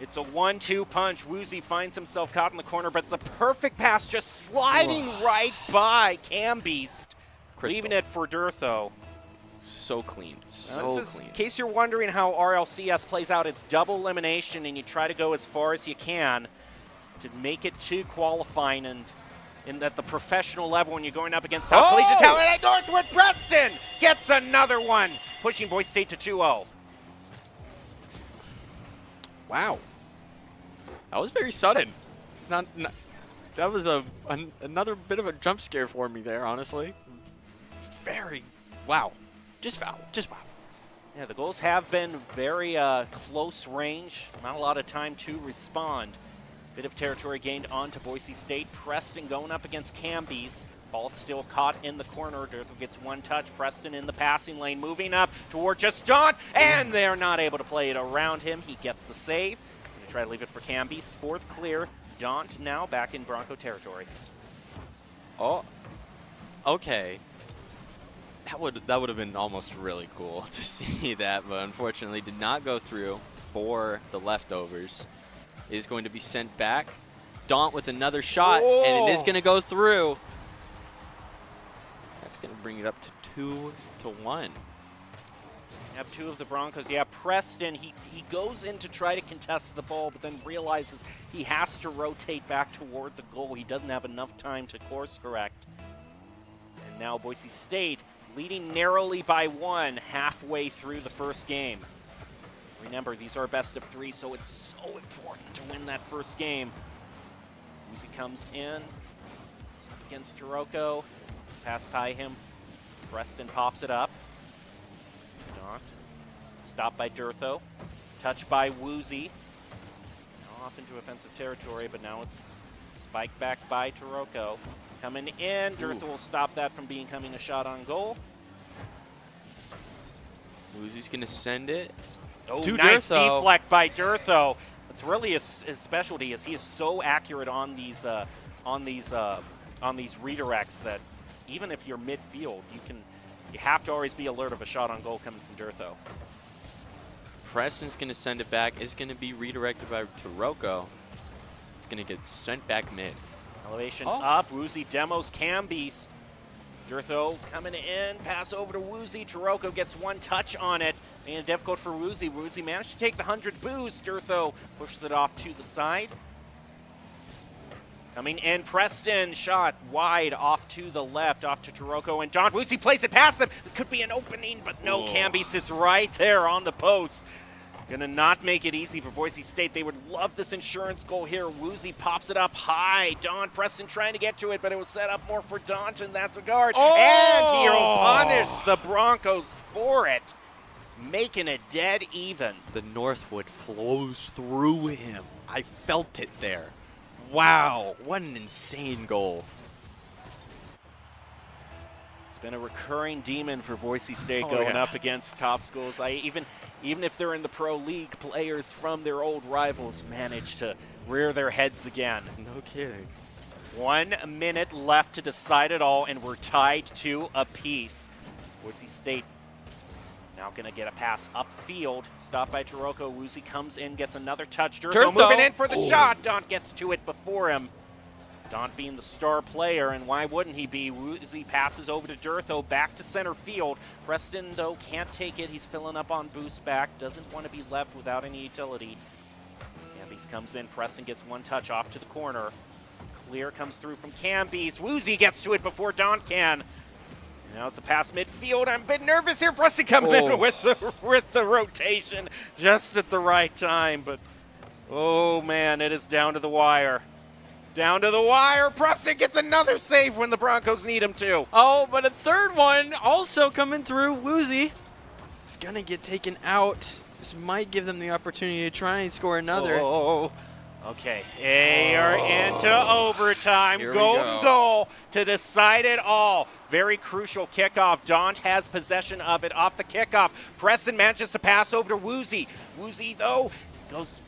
It's a 1-2 punch. Woozy finds himself caught in the corner, but it's a perfect pass just sliding right by Cambeast, leaving it for Durtho. So clean. Now, in case you're wondering how RLCS plays out, it's double elimination, and you try to go as far as you can to make it to qualifying. And at the professional level, when you're going up against top collegiate talent, and Northwood Preston gets another one, pushing Boise State to 2-0. Wow. That was very sudden. It's not that was another bit of a jump scare for me there, honestly. Very wow. Just wow. Yeah, the goals have been very close range. Not a lot of time to respond. Bit of territory gained onto Boise State. Preston going up against Cambeast. Ball still caught in the corner. Durtho gets one touch. Preston in the passing lane, moving up toward just Daunt, and they're not able to play it around him. He gets the save. Gonna try to leave it for Cambeast. Fourth clear. Daunt now back in Bronco territory. Oh, okay. That would have been almost really cool to see that, but unfortunately did not go through for the leftovers. It is going to be sent back. Daunt with another shot, and it is going to go through. That's going to bring it up to 2-1. You have two of the Broncos. Yeah, Preston, he goes in to try to contest the ball, but then realizes he has to rotate back toward the goal. He doesn't have enough time to course correct. And now Boise State leading narrowly by 1 halfway through the first game. Remember, these are best of 3, so it's so important to win that first game. Uzi comes in, goes up against Taroko, pass by him. Preston pops it up. Daunt, stopped by Durtho, touched by Woozy. Now off into offensive territory, but now it's spiked back by Taroko. Coming in, Durtho will stop that from becoming a shot on goal. Woozy's going to send it. Oh, to nice Durtho. deflect by Durtho. It's really his specialty, as he is so accurate on these redirects that even if you're midfield, you have to always be alert of a shot on goal coming from Durtho. Preston's going to send it back. It's going to be redirected by Taroko. It's going to get sent back mid. Elevation up. Woozy demos Cambeast. Durtho coming in. Pass over to Woozy. Taroko gets one touch on it. Making it difficult for Woozy. Woozy managed to take the 100 boost. Durtho pushes it off to the side. Coming in, Preston, shot wide off to the left, off to Taroko and Daunt. Woozy plays it past them. It could be an opening, but no, Cambeast is right there on the post. Gonna not make it easy for Boise State. They would love this insurance goal here. Woozy pops it up high. Daunt, Preston trying to get to it, but it was set up more for Daunt in that regard. And he'll punish the Broncos for it, making it dead even. The Northwood flows through him. I felt it there. Wow, what an insane goal. It's been a recurring demon for Boise State going up against top schools. Even if they're in the pro league, players from their old rivals manage to rear their heads again. No kidding. 1 minute left to decide it all, and we're tied 2 apiece. Boise State now going to get a pass upfield. Stopped by Taroko. Woozy comes in, gets another touch. Durtho moving in for the shot. Daunt gets to it before him. Daunt being the star player, and why wouldn't he be? Woozy passes over to Durtho, back to center field. Preston, though, can't take it. He's filling up on boost back. Doesn't want to be left without any utility. Cambeast comes in. Preston gets one touch off to the corner. Clear comes through from Cambeast. Woozy gets to it before Daunt can. Now it's a pass midfield. I'm a bit nervous here. Preston coming in with the rotation just at the right time. But, oh, man, it is down to the wire. Down to the wire. Preston gets another save when the Broncos need him to. Oh, but a third one also coming through. Woozy is going to get taken out. This might give them the opportunity to try and score another. Okay, they are into overtime. Here we Golden go. goal to decide it all. Very crucial kickoff. Daunt has possession of it off the kickoff. Preston manages to pass over to Woozy. Woozy, though, goes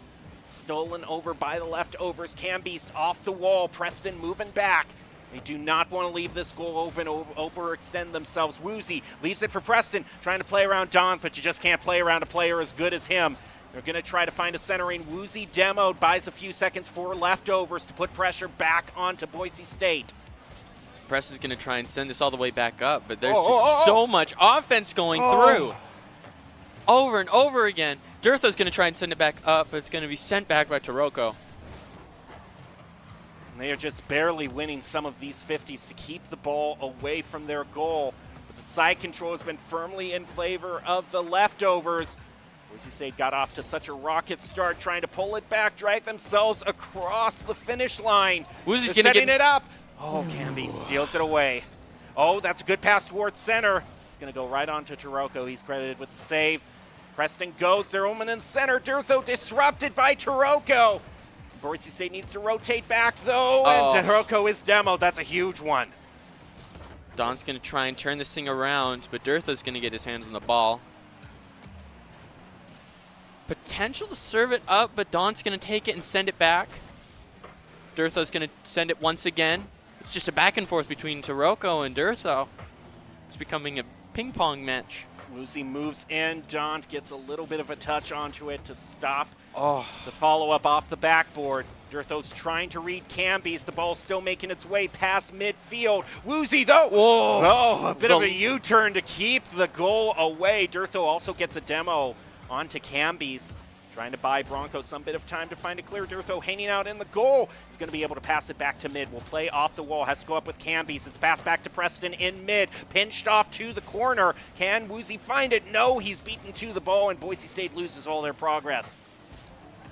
stolen over by the leftovers. Cambeast off the wall. Preston moving back. They do not want to leave this goal open, overextend themselves. Woozy leaves it for Preston, trying to play around Daunt, but you just can't play around a player as good as him. They're going to try to find a centering. Woozy demoed, buys a few seconds for leftovers to put pressure back onto Boise State. Preston's going to try and send this all the way back up, but there's just so much offense going through. Over and over again. Durtho's going to try and send it back up, but it's going to be sent back by Taroko. And they are just barely winning some of these 50s to keep the ball away from their goal. But the side control has been firmly in favor of the leftovers. Boise State got off to such a rocket start, trying to pull it back, drag themselves across the finish line. Woozy's They're going to setting it up. Oh, Cambeast steals it away. Oh, that's a good pass towards center. It's going to go right on to Taroko. He's credited with the save. Preston goes. They're in the center. Durtho disrupted by Taroko. Boise State needs to rotate back, though, and Taroko is demoed. That's a huge one. Don's going to try and turn this thing around, but Dirtha's going to get his hands on the ball. Potential to serve it up, but Don's going to take it and send it back. Dirtha's going to send it once again. It's just a back and forth between Taroko and Dirtha. It's becoming a ping pong match. Woozy moves in. Daunt gets a little bit of a touch onto it to stop the follow-up off the backboard. Dirtho's trying to read Cambies. The ball's still making its way past midfield. Woozy, though. Whoa. Oh, a bit of a U-turn to keep the goal away. Dirtho also gets a demo onto Cambies. Trying to buy Broncos some bit of time to find a clear. Dirtho hanging out in the goal. He's going to be able to pass it back to mid. Will play off the wall. Has to go up with Cambies. It's passed back to Preston in mid. Pinched off to the corner. Can Woozy find it? No, he's beaten to the ball, and Boise State loses all their progress.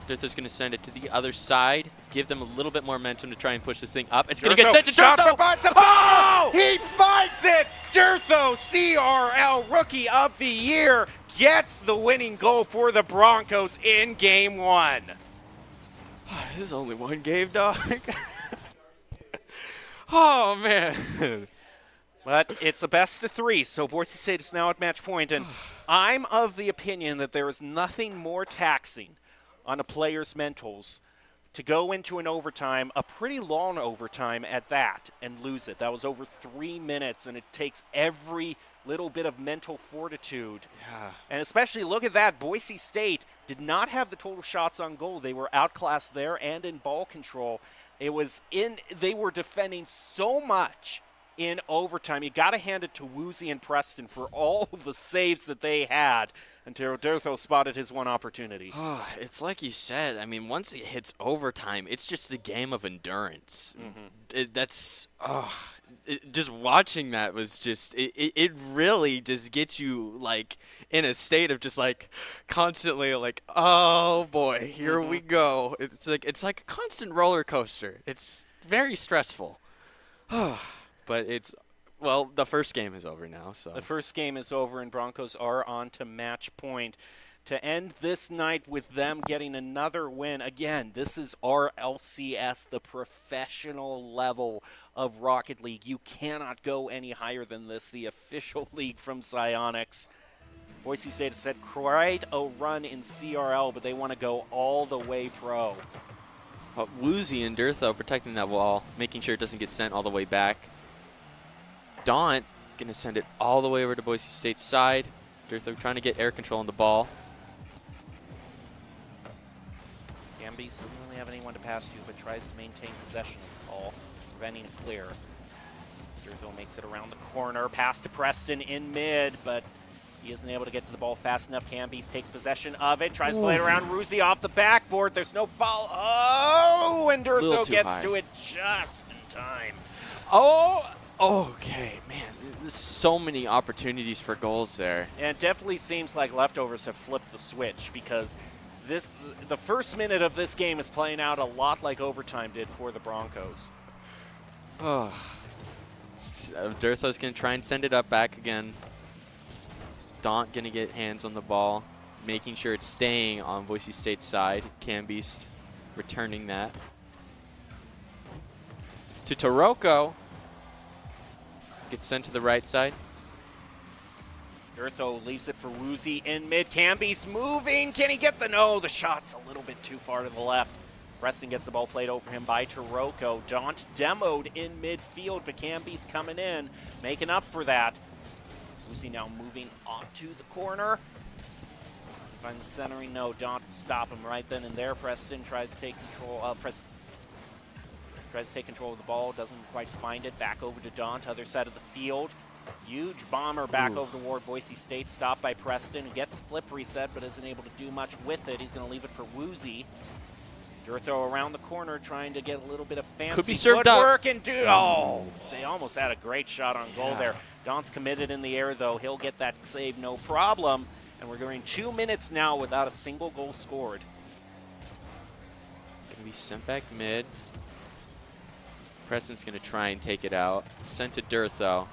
Dirtha's going to send it to the other side, give them a little bit more momentum to try and push this thing up. It's going to get sent to Dirtho. Oh! He finds it! Dirtho, CRL Rookie of the Year, gets the winning goal for the Broncos in Game 1. This is only one game, dog. Oh, man. But it's a best of 3, so Boise State is now at match point, and I'm of the opinion that there is nothing more taxing on a player's mentals to go into an overtime, a pretty long overtime at that, and lose it. That was over 3 minutes, and it takes every little bit of mental fortitude. Yeah. And especially, look at that, Boise State did not have the total shots on goal. They were outclassed there and in ball control. They were defending so much in overtime. You got to hand it to Woozy and Preston for all the saves that they had until Dirtho spotted his one opportunity. Oh, it's like you said. I mean, once it hits overtime, it's just a game of endurance. Just watching that was just, it really just gets you, like, in a state of just, like, constantly, like, oh, boy, here we go. It's like a constant roller coaster. It's very stressful. But it's, well, the first game is over now. So the first game is over, and Broncos are on to match point to end this night with them getting another win. Again, this is RLCS, the professional level of Rocket League. You cannot go any higher than this, the official league from Psyonix. Boise State has had quite a run in CRL, but they want to go all the way pro. Woozy and Dirtho protecting that wall, making sure it doesn't get sent all the way back. Daunt going to send it all the way over to Boise State's side. Dirtho trying to get air control on the ball. Cambies doesn't really have anyone to pass to, but tries to maintain possession of the ball, preventing a clear. Dirtho makes it around the corner, pass to Preston in mid, but he isn't able to get to the ball fast enough. Cambies takes possession of it, tries to play it around Woozy off the backboard. There's no foul. Oh, and Dirtho gets to it just in time. Oh, okay, man. There's so many opportunities for goals there. And it definitely seems like leftovers have flipped the switch, because the first minute of this game is playing out a lot like overtime did for the Broncos. Oh. Dirtho's going to try and send it up back again. Daunt going to get hands on the ball, making sure it's staying on Boise State's side. Cambies returning that. To Taroko. Gets sent to the right side. Dirtho leaves it for Woozy in mid. Cambies moving. Can he get the no? The shot's a little bit too far to the left. Preston gets the ball played over him by Taroko. Daunt demoed in midfield, but Cambies coming in, making up for that. Woozy now moving off to the corner. Find the centering. No, Daunt will stop him right then and there. Preston tries to take control. Tries to take control of the ball, doesn't quite find it. Back over to Daunt, other side of the field. Huge bomber back over toward Boise State, stopped by Preston, who gets the flip reset but isn't able to do much with it. He's going to leave it for Woozy. Dirtho around the corner trying to get a little bit of fancy Could be served footwork up. And they almost had a great shot on goal there. Daunt's committed in the air, though. He'll get that save no problem. And we're going 2 minutes now without a single goal scored. Going to be sent back mid. Preston's going to try and take it out. Sent to Dirtho.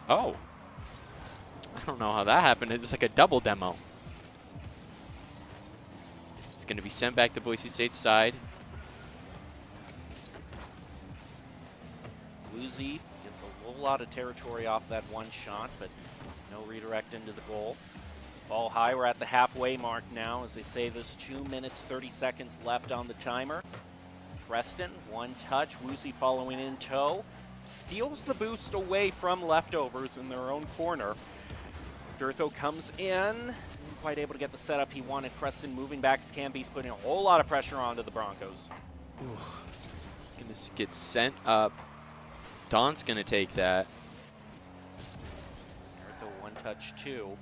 Oh. I don't know how that happened. It was like a double demo. It's going to be sent back to Boise State's side. Woozy gets a little lot of territory off that one shot, but no redirect into the goal. Ball high, we're at the halfway mark now. As they say, there's 2 minutes, 30 seconds left on the timer. Preston, one touch, Woozy following in tow. Steals the boost away from Leftovers in their own corner. Durtho comes in, quite able to get the setup he wanted. Preston moving back as Camby's putting a whole lot of pressure onto the Broncos. Gonna get sent up. Don's gonna take that. Durtho one touch too.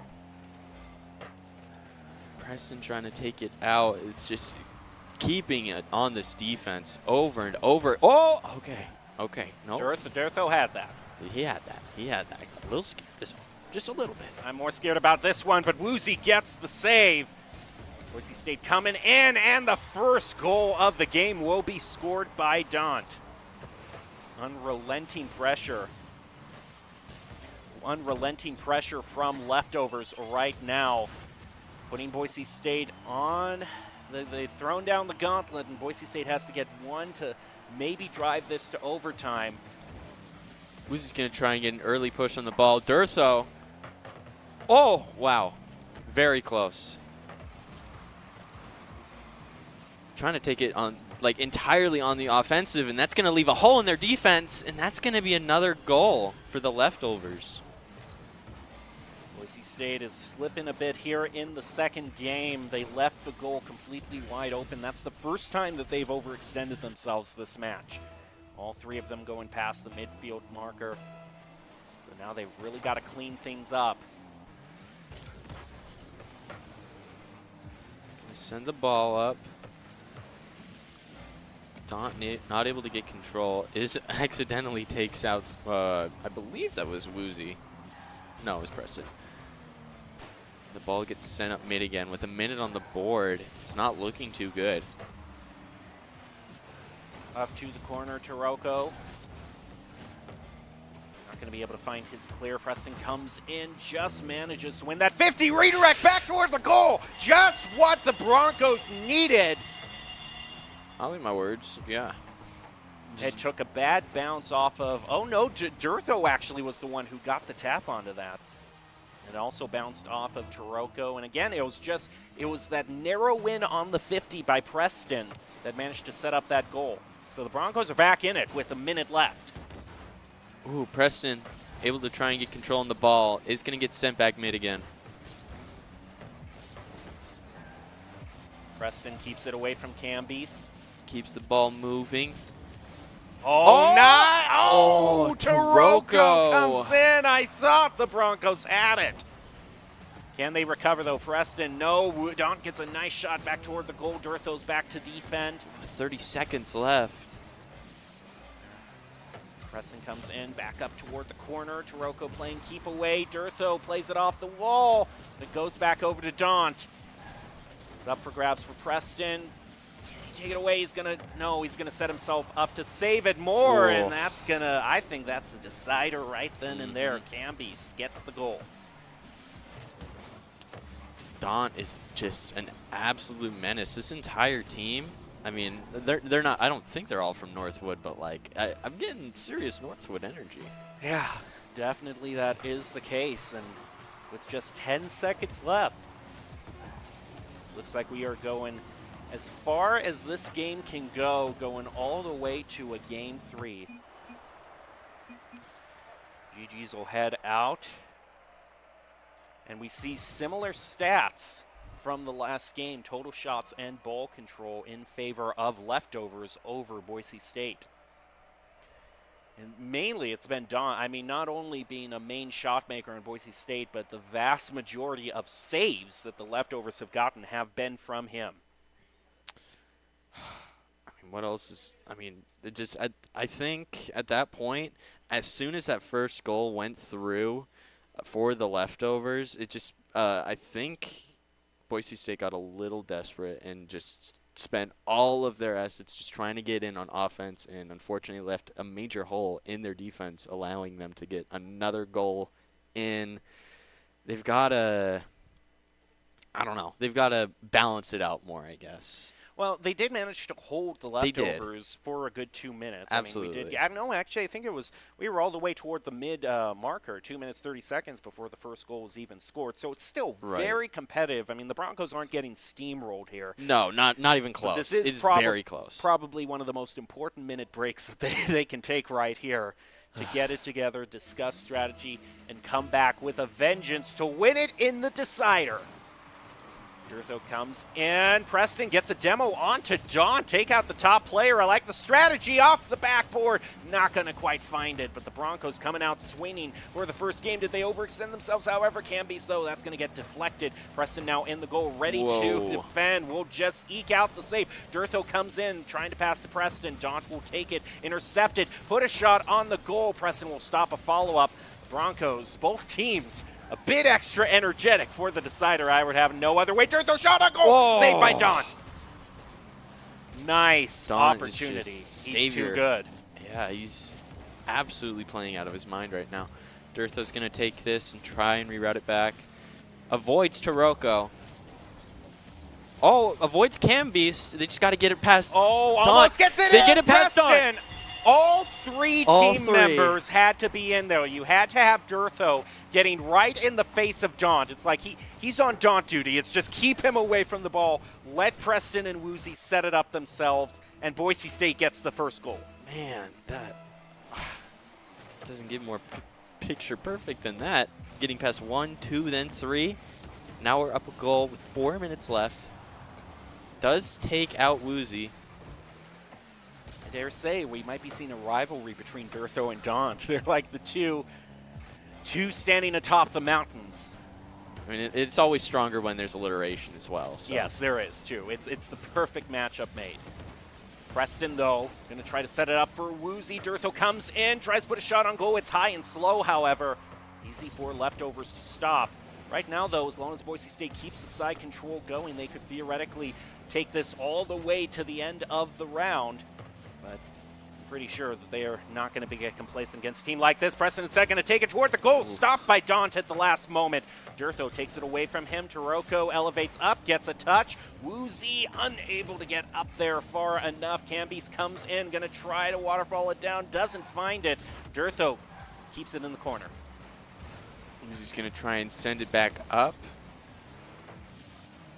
Preston trying to take it out. It's just keeping it on this defense over and over. Oh, okay. Okay, no. Durtho had that. He had that. He had that. A little scared. Just a little bit. I'm more scared about this one, but Woozy gets the save. Boise State coming in, and the first goal of the game will be scored by Daunt. Unrelenting pressure. Unrelenting pressure from Leftovers right now. Putting Boise State on. They've thrown down the gauntlet, and Boise State has to get one to maybe drive this to overtime. Woozy's going to try and get an early push on the ball. Durtho. Oh, wow. Very close. Trying to take it on, like, entirely on the offensive, and that's going to leave a hole in their defense, and that's going to be another goal for the Leftovers. Boise State is slipping a bit here in the second game. They left the goal completely wide open. That's the first time that they've overextended themselves this match. All three of them going past the midfield marker. So now they've really got to clean things up. Send the ball up. Daunt not able to get control. Accidentally takes out, I believe that was Woozy. No, it was Preston. The ball gets sent up mid again with a minute on the board. It's not looking too good. Up to the corner, Taroko. Not going to be able to find his clear. Preston comes in, just manages to win that 50. Redirect back toward the goal. Just what the Broncos needed. I'll eat my words, yeah. It took a bad bounce off of, oh no, Durtho actually was the one who got the tap onto that. It also bounced off of Taroko, and again, it was that narrow win on the 50 by Preston that managed to set up that goal. So the Broncos are back in it with a minute left. Ooh, Preston able to try and get control on the ball. Is going to get sent back mid again. Preston keeps it away from Camby's. Keeps the ball moving. Taroko comes in. I thought the Broncos had it. Can they recover, though? Preston, no. Daunt gets a nice shot back toward the goal. Durtho's back to defend. 30 seconds left. Preston comes in, back up toward the corner. Taroko playing keep away. Durtho plays it off the wall. It goes back over to Daunt. It's up for grabs for Preston. Take it away. He's gonna set himself up to save it more, and I think that's the decider right then and there. Camby's gets the goal. Daunt is just an absolute menace. This entire team, I mean, they're not. I don't think they're all from Northwood, but like I'm getting serious Northwood energy. Yeah, definitely that is the case, and with just 10 seconds left, looks like we are going as far as this game can go, going all the way to a Game 3. GGs will head out. And we see similar stats from the last game, total shots and ball control in favor of Leftovers over Boise State. And mainly it's been Daunt. I mean, not only being a main shot maker in Boise State, but the vast majority of saves that the Leftovers have gotten have been from him. What else is, I mean, I think at that point, as soon as that first goal went through for the Leftovers, it just, I think Boise State got a little desperate and just spent all of their assets just trying to get in on offense, and unfortunately left a major hole in their defense, allowing them to get another goal in. They've got to, I don't know, they've got to balance it out more, I guess. Well, they did manage to hold the They did. leftovers for a good 2 minutes. Absolutely. I mean, we did. Yeah, no, actually, I think we were all the way toward the mid marker, 2 minutes 30 seconds before the first goal was even scored. So it's still very competitive. I mean, the Broncos aren't getting steamrolled here. No, not even close. This is it's very close. Probably one of the most important minute breaks that they can take right here to get it together, discuss strategy, and come back with a vengeance to win it in the decider. Durtho comes in. Preston gets a demo onto Dawn. Take out the top player. I like the strategy off the backboard. Not going to quite find it, but the Broncos coming out swinging. For the first game, did they overextend themselves? However, Camby's, though, that's going to get deflected. Preston now in the goal, ready to defend. Will just eke out the save. Durtho comes in, trying to pass to Preston. Daunt will take it, intercept it, put a shot on the goal. Preston will stop a follow-up. Broncos, both teams, a bit extra energetic for the decider. I would have no other way. Durtho shot on goal. Saved by Daunt. Nice Daunt opportunity. Is He's too good. Yeah, he's absolutely playing out of his mind right now. Durtho's going to take this and try and reroute it back. Avoids Taroko. Oh, avoids Camby's. They just got to get it past Daunt. Almost gets it They in. get it past Preston. Daunt. All three team members had to be in there. You had to have Durtho getting right in the face of Daunt. It's like he's on Daunt duty. It's just keep him away from the ball. Let Preston and Woozy set it up themselves, and Boise State gets the first goal. Man, that doesn't get more picture perfect than that. Getting past 1, 2, then 3. Now we're up a goal with 4 minutes left. Does take out Woozy. I dare say we might be seeing a rivalry between Durtho and Daunt. They're like the two standing atop the mountains. I mean, it's always stronger when there's alliteration as well. So. Yes, there is, too. It's the perfect matchup made. Preston, though, going to try to set it up for Woozy. Durtho comes in, tries to put a shot on goal. It's high and slow, however. Easy for leftovers to stop. Right now, though, as long as Boise State keeps the side control going, they could theoretically take this all the way to the end of the round. But I'm pretty sure that they are not going to get complacent against a team like this. Preston instead going to take it toward the goal. Stopped by Daunt at the last moment. Durtho takes it away from him. Taroko elevates up, gets a touch. Woozy unable to get up there far enough. Camby's comes in, going to try to waterfall it down. Doesn't find it. Durtho keeps it in the corner. He's going to try and send it back up.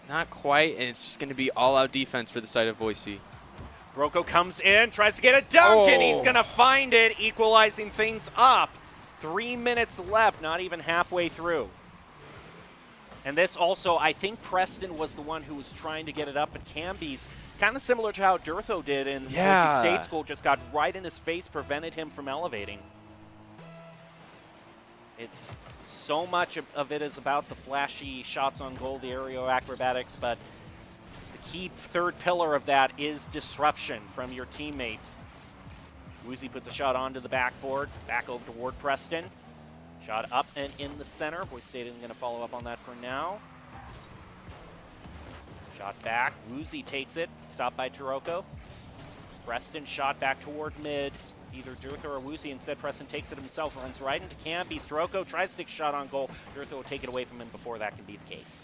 Not quite, and it's just going to be all-out defense for the side of Boise. Rocco comes in, tries to get a dunk, and he's going to find it, equalizing things up. 3 minutes left, not even halfway through. And this also, I think Preston was the one who was trying to get it up, but Camby's, kind of similar to how Durtho did in Boise State's goal, just got right in his face, prevented him from elevating. It's so much of it is about the flashy shots on goal, the aerial acrobatics, but the key third pillar of that is disruption from your teammates. Woozy puts a shot onto the backboard, back over toward Preston. Shot up and in the center. Boise State isn't going to follow up on that for now. Shot back. Woozy takes it. Stopped by Taroko. Preston shot back toward mid. Either Durtho or Woozy. Instead, Preston takes it himself, runs right into Camby's. Taroko tries to take a shot on goal. Durtho will take it away from him before that can be the case.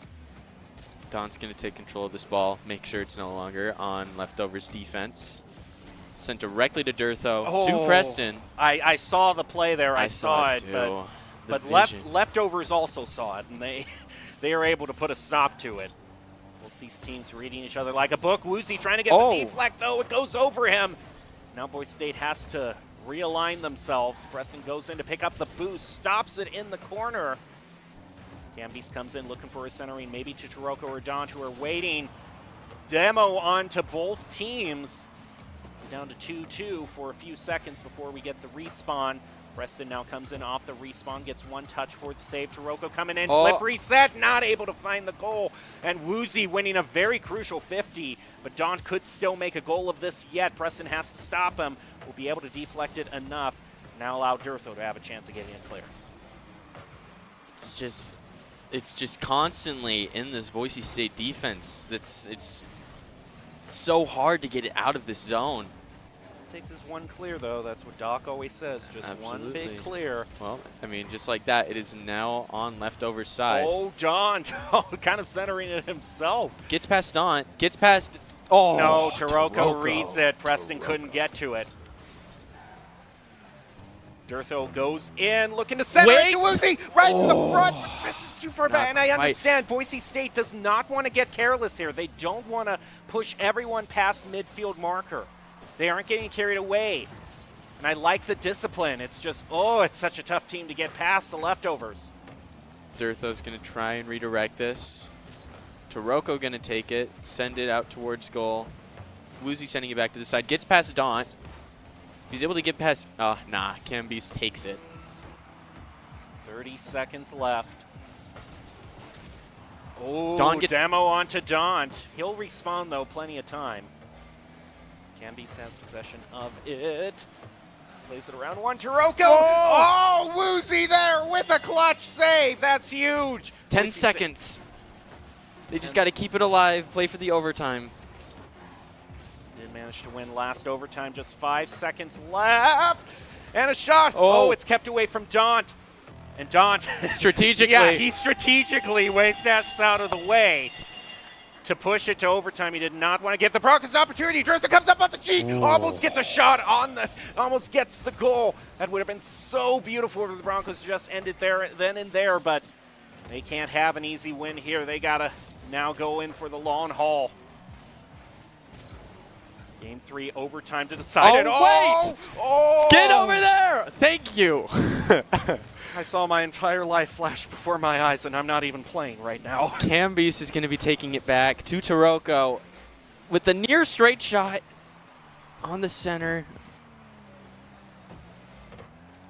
Don's going to take control of this ball, make sure it's no longer on leftovers defense. Sent directly to Durtho, to Preston. I saw the play there. I saw it, too. but leftovers also saw it, and they are able to put a stop to it. Both these teams reading each other like a book. Woozy trying to get the deflect, though. It goes over him. Now Boise State has to realign themselves. Preston goes in to pick up the boost, stops it in the corner. Camby's comes in looking for his centering, maybe to Taroko or Daunt, who are waiting. Demo onto both teams. Down to 2-2 for a few seconds before we get the respawn. Preston now comes in off the respawn, gets one touch for the save. Taroko coming in, flip reset, not able to find the goal. And Woozy winning a very crucial 50, but Daunt could still make a goal of this yet. Preston has to stop him. Will be able to deflect it enough. Now allow Durtho to have a chance of getting it clear. It's just constantly in this Boise State defense. It's so hard to get it out of this zone. Takes us one clear, though. That's what Doc always says. Just one big clear. Well, I mean, just like that, it is now on leftover side. Oh, Daunt. Kind of centering it himself. Gets past Daunt. Gets past Oh, No, Taroko reads it. Preston couldn't get to it. Durtho goes in, looking to center it to Uzi, right in the front, but Preston's too far back. And I understand Boise State does not want to get careless here. They don't want to push everyone past midfield marker. They aren't getting carried away. And I like the discipline. It's just, it's such a tough team to get past the leftovers. Durtho's going to try and redirect this. Taroko going to take it, send it out towards goal. Woozy sending it back to the side. Gets past Daunt. He's able to get past... nah. Camby's takes it. 30 seconds left. Oh, Daunt gets demo onto Daunt. He'll respawn, though. Plenty of time. Camby's has possession of it. Plays it around one. Taroko! Oh, Woozy there with a clutch save. That's huge. 10 seconds. They just got to keep it alive, play for the overtime. Did manage to win last overtime. Just 5 seconds left. And a shot. Oh, it's kept away from Daunt. And Daunt... strategically. Yeah, he strategically waits that out of the way to push it to overtime. He did not want to give the Broncos an opportunity. Durtho comes up on the cheek, almost gets a shot on the, almost gets the goal. That would have been so beautiful if the Broncos just ended there, then and there, but they can't have an easy win here. They gotta now go in for the long haul. Game 3 overtime to decide it. Wait! Oh! Get over there! Thank you. I saw my entire life flash before my eyes, and I'm not even playing right now. Camby's is going to be taking it back to Taroko with the near straight shot on the center.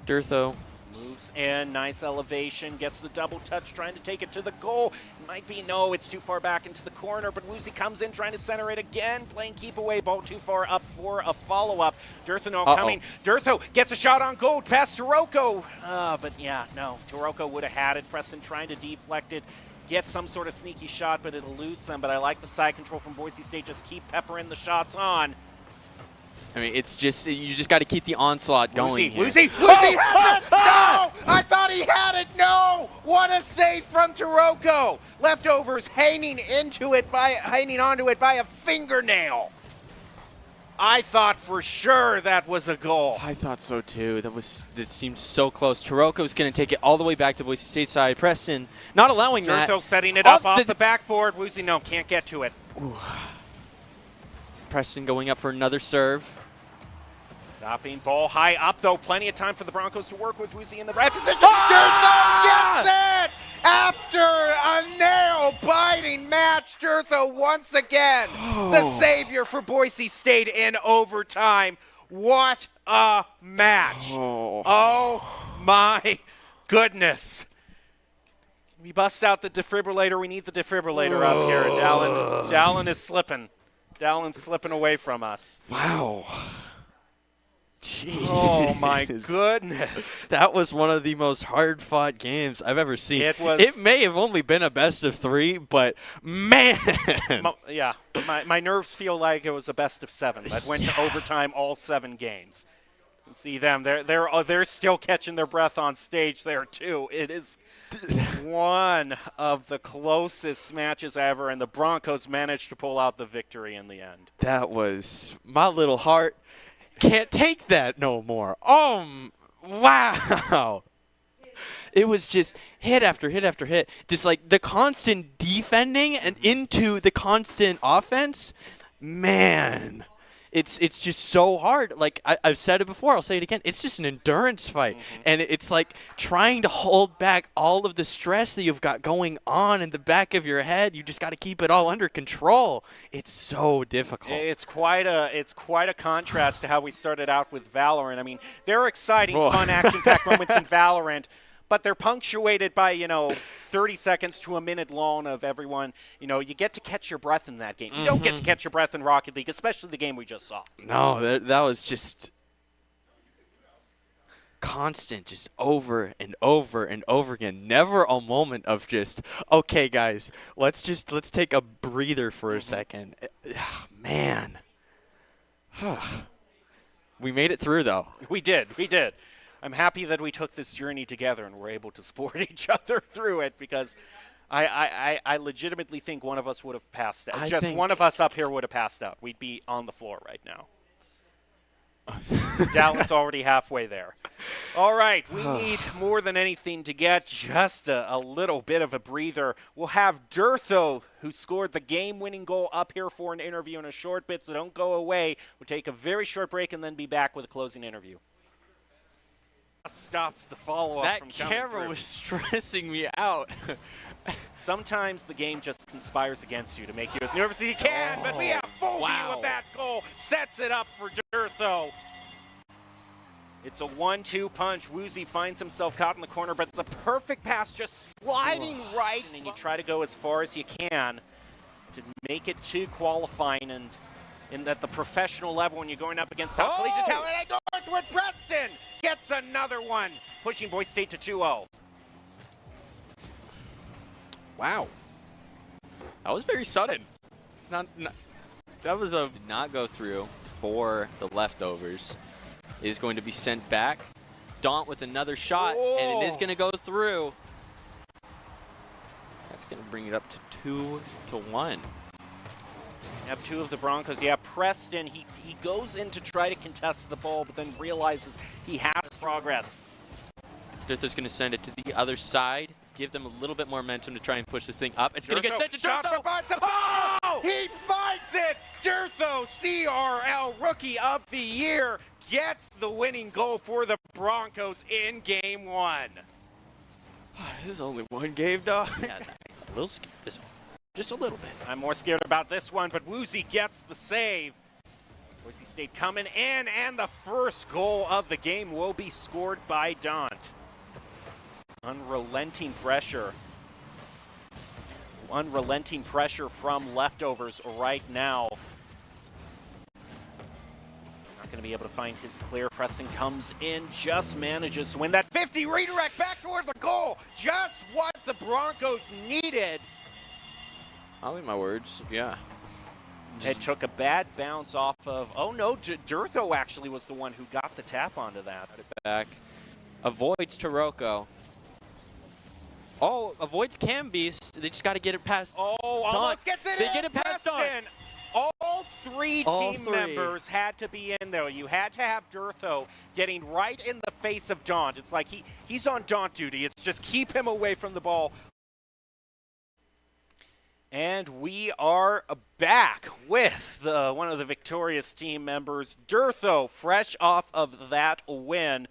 Durtho moves in, nice elevation, gets the double touch, trying to take it to the goal. Might be, no, it's too far back into the corner, but Woozy comes in, trying to center it again, playing keep away, ball too far up for a follow-up. Durtho coming, Durtho gets a shot on goal, past Taroko. But yeah, no, Taroko would have had it. Preston trying to deflect it, get some sort of sneaky shot, but it eludes them. But I like the side control from Boise State, just keep peppering the shots on. I mean, it's just, you just got to keep the onslaught going. Woozy has it! No! I thought he had it! No! What a save from Taroko! Leftovers hanging onto it by a fingernail. I thought for sure that was a goal. I thought so too. That seemed so close. Taroko's going to take it all the way back to Boise State side. Preston not allowing that. Durtho setting it up off the backboard. Woozy, no, can't get to it. Ooh. Preston going up for another serve. Stopping ball high up, though. Plenty of time for the Broncos to work with Woozy in the right position. Durtho gets it! After a nail-biting match, Durtho once again, the savior for Boise State in overtime. What a match. Oh my goodness. We bust out the defibrillator. We need the defibrillator up here. Dallin is slipping. Dallin's slipping away from us. Wow. Jeez. Oh my goodness. That was one of the most hard-fought games I've ever seen. It was. It may have only been a best of 3, but man. My nerves feel like it was a best of 7 that went to overtime all 7 games. You can see them. They're still catching their breath on stage there too. It is one of the closest matches ever, and the Broncos managed to pull out the victory in the end. That was my little heart. Can't take that no more. Wow. It was just hit after hit after hit. Just like the constant defending and into the constant offense. Man, it's just so hard. Like I've said it before, I'll say it again. It's just an endurance fight. And it's like trying to hold back all of the stress that you've got going on in the back of your head. You just got to keep it all under control. It's so difficult. It's quite a contrast to how we started out with Valorant. I mean, there are exciting, fun, action-packed moments in Valorant, but they're punctuated by, 30 seconds to a minute long of everyone. You get to catch your breath in that game. You don't get to catch your breath in Rocket League, especially the game we just saw. No, that was just constant, just over and over and over again. Never a moment of just, okay, guys, let's take a breather for a second. Man. We made it through, though. We did. I'm happy that we took this journey together and were able to support each other through it because I legitimately think one of us would have passed out. I Just think- one of us up here would have passed out. We'd be on the floor right now. Dallas already halfway there. All right, we need more than anything to get just a little bit of a breather. We'll have Durtho, who scored the game-winning goal, up here for an interview in a short bit, so don't go away. We'll take a very short break and then be back with a closing interview. Stops the follow-up That from coming camera through. was stressing me out. Sometimes the game just conspires against you to make you as nervous as you can, but we have full view of that goal. Sets it up for Durtho. It's a 1-2 punch. Woozy finds himself caught in the corner, but it's a perfect pass, just sliding right. And you try to go as far as you can to make it to qualifying. And at the professional level, when you're going up against top collegiate talent, and Northwood Preston gets another one, pushing Boise State to 2-0. Wow. That was very sudden. It's not that was a did not go through for the leftovers. It is going to be sent back. Daunt with another shot, and it is going to go through. That's going to bring it up to 2-1. You have two of the Broncos. Yeah, Preston, he goes in to try to contest the ball, but then realizes he has progress. Durtho's going to send it to the other side, give them a little bit more momentum to try and push this thing up. It's going to get sent to Shot Durtho. for Bonta. Oh! He finds it! Durtho, CRL Rookie of the Year, gets the winning goal for the Broncos in Game 1. This is only one game, dog. Yeah, a little scared. Just a little bit. I'm more scared about this one, but Woozy gets the save. Boise State coming in, and the first goal of the game will be scored by Daunt. Unrelenting pressure. Unrelenting pressure from leftovers right now. Not going to be able to find his clear. Preston comes in, just manages to win that 50 redirect back toward the goal. Just what the Broncos needed. I'll eat my words. Yeah. It took a bad bounce off of, oh no, Durtho actually was the one who got the tap onto that. Back. Avoids Taroko. Oh, avoids Cambeast. They just got to get it past. Oh, almost gets it They in. get it past Preston. All three team members had to be in there. You had to have Durtho getting right in the face of Daunt. It's like he's on Daunt duty. It's just keep him away from the ball. And we are back with one of the victorious team members, Durtho, fresh off of that win.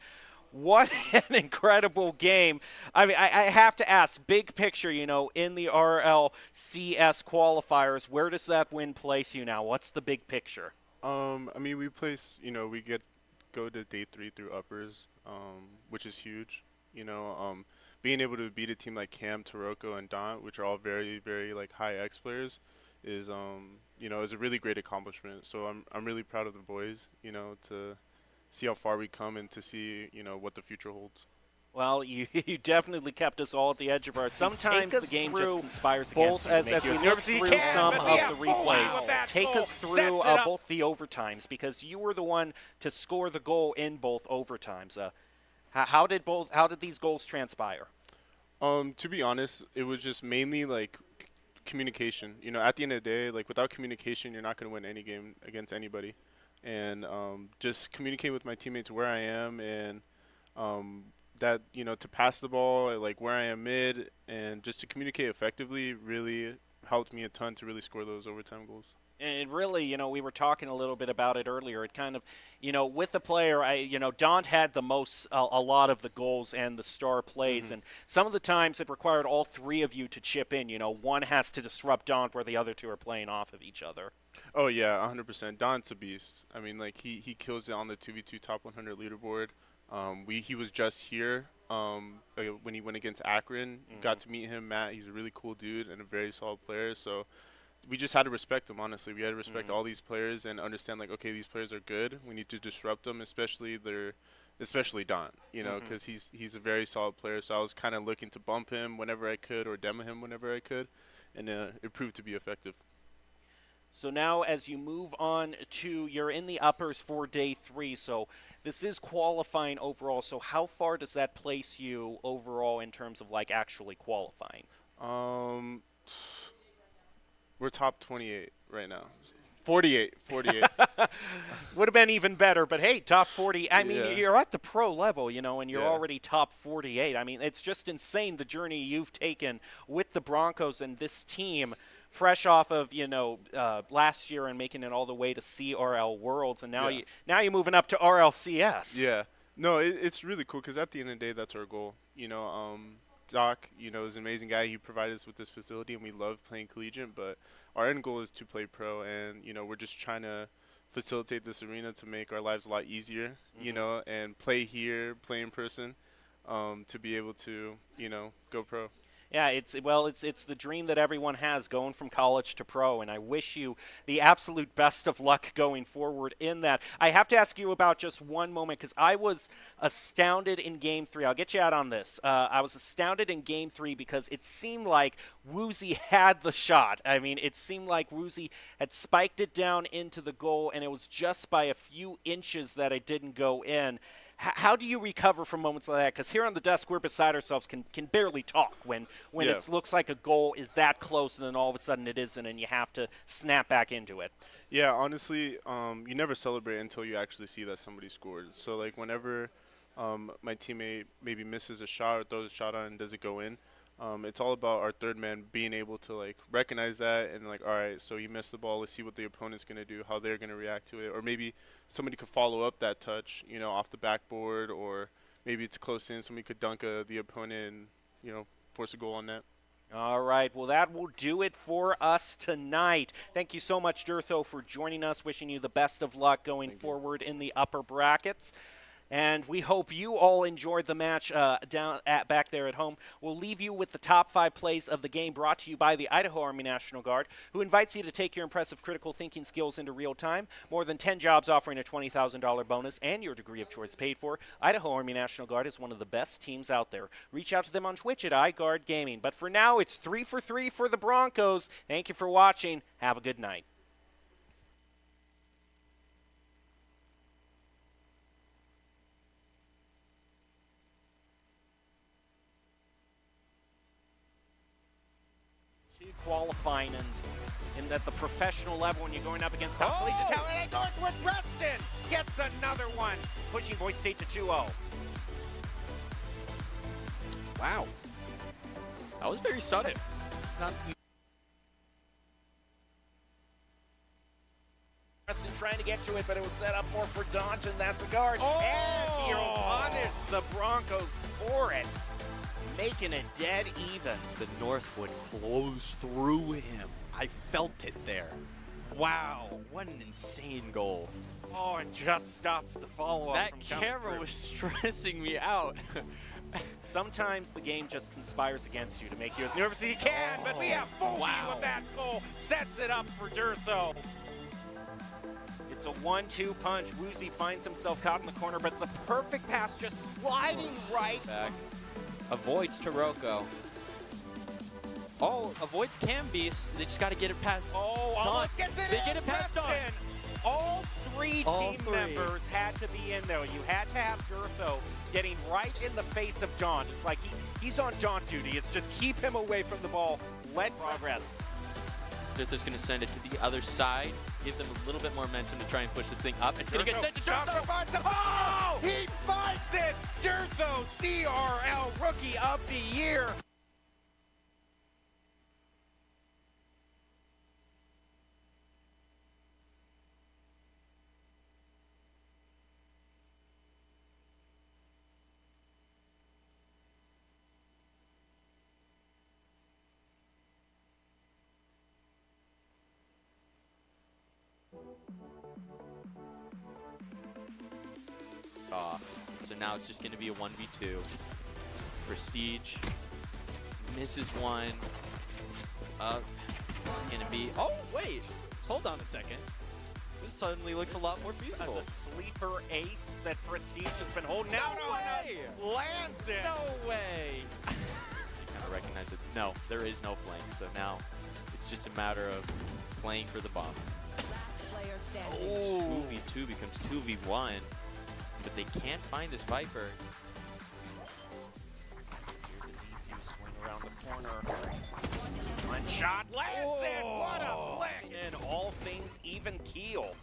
What an incredible game. I mean, I have to ask, big picture, you know, in the RLCS qualifiers, where does that win place you now? What's the big picture? I mean, we place, you know, we go to day 3 through uppers, which is huge. You know, being able to beat a team like Cam, Taroko, and Daunt, which are all very, very like high X players, is you know, is a really great accomplishment. So I'm really proud of the boys, you know, to see how far we come and to see, you know, what the future holds. Well, you definitely kept us all at the edge of our seats. Sometimes the game just conspires against both you. As we look through some of the replays, take us through both the overtimes, because you were the one to score the goal in both overtimes. How did these goals transpire? To be honest, it was just mainly like communication. You know, at the end of the day, like without communication, you're not going to win any game against anybody. And just communicate with my teammates where I am, and that, you know, to pass the ball, like where I am mid, and just to communicate effectively really helped me a ton to really score those overtime goals. And really, you know, we were talking a little bit about it earlier. It kind of, you know, with the player, you know, Daunt had the most, a lot of the goals and the star plays. And some of the times it required all three of you to chip in. You know, one has to disrupt Daunt where the other two are playing off of each other. Oh, yeah, 100%. Daunt's a beast. I mean, like, he kills it on the 2v2 top 100 leaderboard. He was just here when he went against Akron. Got to meet him, Matt. He's a really cool dude and a very solid player. So we just had to respect him, honestly. We had to respect all these players and understand, like, okay, these players are good. We need to disrupt them, especially Daunt, you know, because he's a very solid player. So I was kind of looking to bump him whenever I could or demo him whenever I could, and it proved to be effective. So now as you move on to, you're in the uppers for day 3, so this is qualifying overall. So how far does that place you overall in terms of, like, actually qualifying? We're top 28 right now. 48. Would have been even better, but hey, top 40. I mean, Yeah. you're at the pro level, you know, and you're Yeah. already top 48. I mean, it's just insane the journey you've taken with the Broncos and this team, fresh off of, you know, last year and making it all the way to CRL Worlds, and now you're moving up to RLCS. Yeah. No, it's really cool because at the end of the day, that's our goal. You know, Doc, you know, is an amazing guy. He provided us with this facility, and we love playing collegiate. But our end goal is to play pro, and you know, we're just trying to facilitate this arena to make our lives a lot easier. You know, and play here, play in person, to be able to, you know, go pro. Yeah, it's the dream that everyone has, going from college to pro, and I wish you the absolute best of luck going forward in that. I have to ask you about just one moment, because I was astounded in Game 3. I'll get you out on this. I was astounded in Game 3 because it seemed like Woozy had the shot. I mean, it seemed like Woozy had spiked it down into the goal, and it was just by a few inches that it didn't go in. How do you recover from moments like that? Because here on the desk, we're beside ourselves, can barely talk when it looks like a goal is that close, and then all of a sudden it isn't, and you have to snap back into it. Yeah, honestly, you never celebrate until you actually see that somebody scored. So, like, whenever my teammate maybe misses a shot or throws a shot on and does it go in, it's all about our third man being able to, like, recognize that and, like, all right, so he missed the ball. Let's see what the opponent's going to do, how they're going to react to it. Or maybe somebody could follow up that touch, you know, off the backboard, or maybe it's close in. Somebody could dunk the opponent and, you know, force a goal on net. All right, well, that will do it for us tonight. Thank you so much, Durtho, for joining us. Wishing you the best of luck going forward in the upper brackets. And we hope you all enjoyed the match back there at home. We'll leave you with the top 5 plays of the game, brought to you by the Idaho Army National Guard, who invites you to take your impressive critical thinking skills into real time. More than 10 jobs offering a $20,000 bonus and your degree of choice paid for. Idaho Army National Guard is one of the best teams out there. Reach out to them on Twitch at iGuard Gaming. But for now, it's 3 for 3 for the Broncos. Thank you for watching. Have a good night. Qualifying and in that the professional level when you're going up against top collegiate talent. And Northwood Reston gets another one, pushing Boise State to 2-0. Wow. That was very sudden. It's not. Reston trying to get to it, but it was set up more for Daunton. That's a guard. And he punished the Broncos for it, making it dead even. The Northwood flows through him. I felt it there. Wow, what an insane goal. Oh, and just stops the follow-up. That camera was stressing me out. Sometimes the game just conspires against you to make you as nervous as you can, but we have full view of that goal. Sets it up for Durtho. It's a 1-2 punch. Woozy finds himself caught in the corner, but it's a perfect pass, just sliding right back. Avoids Taroko. Oh, avoids Cam Beast. They just got to get it past. Oh, almost gets it. They get it past Dawn. All three team members had to be in there. You had to have Durtho getting right in the face of Dawn. It's like he's on Dawn duty. It's just keep him away from the ball. Let progress. Durtho's going to send it to the other side. Give them a little bit more momentum to try and push this thing up. It's going to get sent to Durtho. Oh, he finds it. Durtho, CRL Rookie of the Year. So now it's just going to be a 1v2. Prestige misses one. This is going to be... Oh, wait. Hold on a second. This suddenly looks a lot more feasible. The sleeper ace that Prestige has been holding out on. Lands it. No way. You kind of recognize it. No, there is no flank. So now it's just a matter of playing for the bomb. Oh, 2v2 becomes 2v1. But they can't find this Viper. The DP swing around the corner. One shot lands it! What a flick! And all things even keel.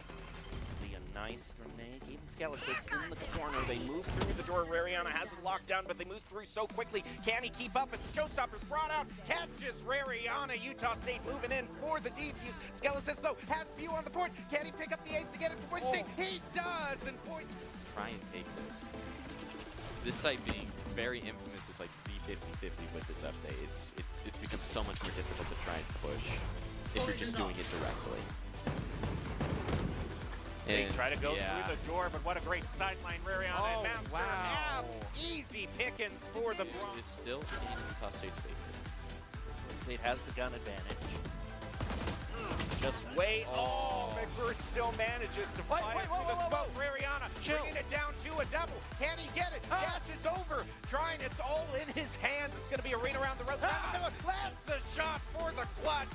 A nice grenade. Even Scalasis in the corner. They move through the door. Rariana has it locked down, but they move through so quickly. Can he keep up as Showstopper's brought out? Catches Rariana. Utah State moving in for the defuse. Scalasis, though, has view on the board. Can he pick up the ace to get it for Boise State? He does! And Boise... Try and take this. This site being very infamous is like the 50-50 with this update. It's become so much more difficult to try and push if you're just doing it directly. They And try to go yeah. through the door, but what a great sideline. Rariana and Master have easy pickings for the Bronx. It's still in Utah State's favor. State has the gun advantage. Just wait. Oh, McBird still manages to fly through the smoke. Rariana bringing it down to a double. Can he get it? Dash is over. Trying, it's all in his hands. It's going to be a rain around the rose. Around the pillar. Lands the shot for the clutch.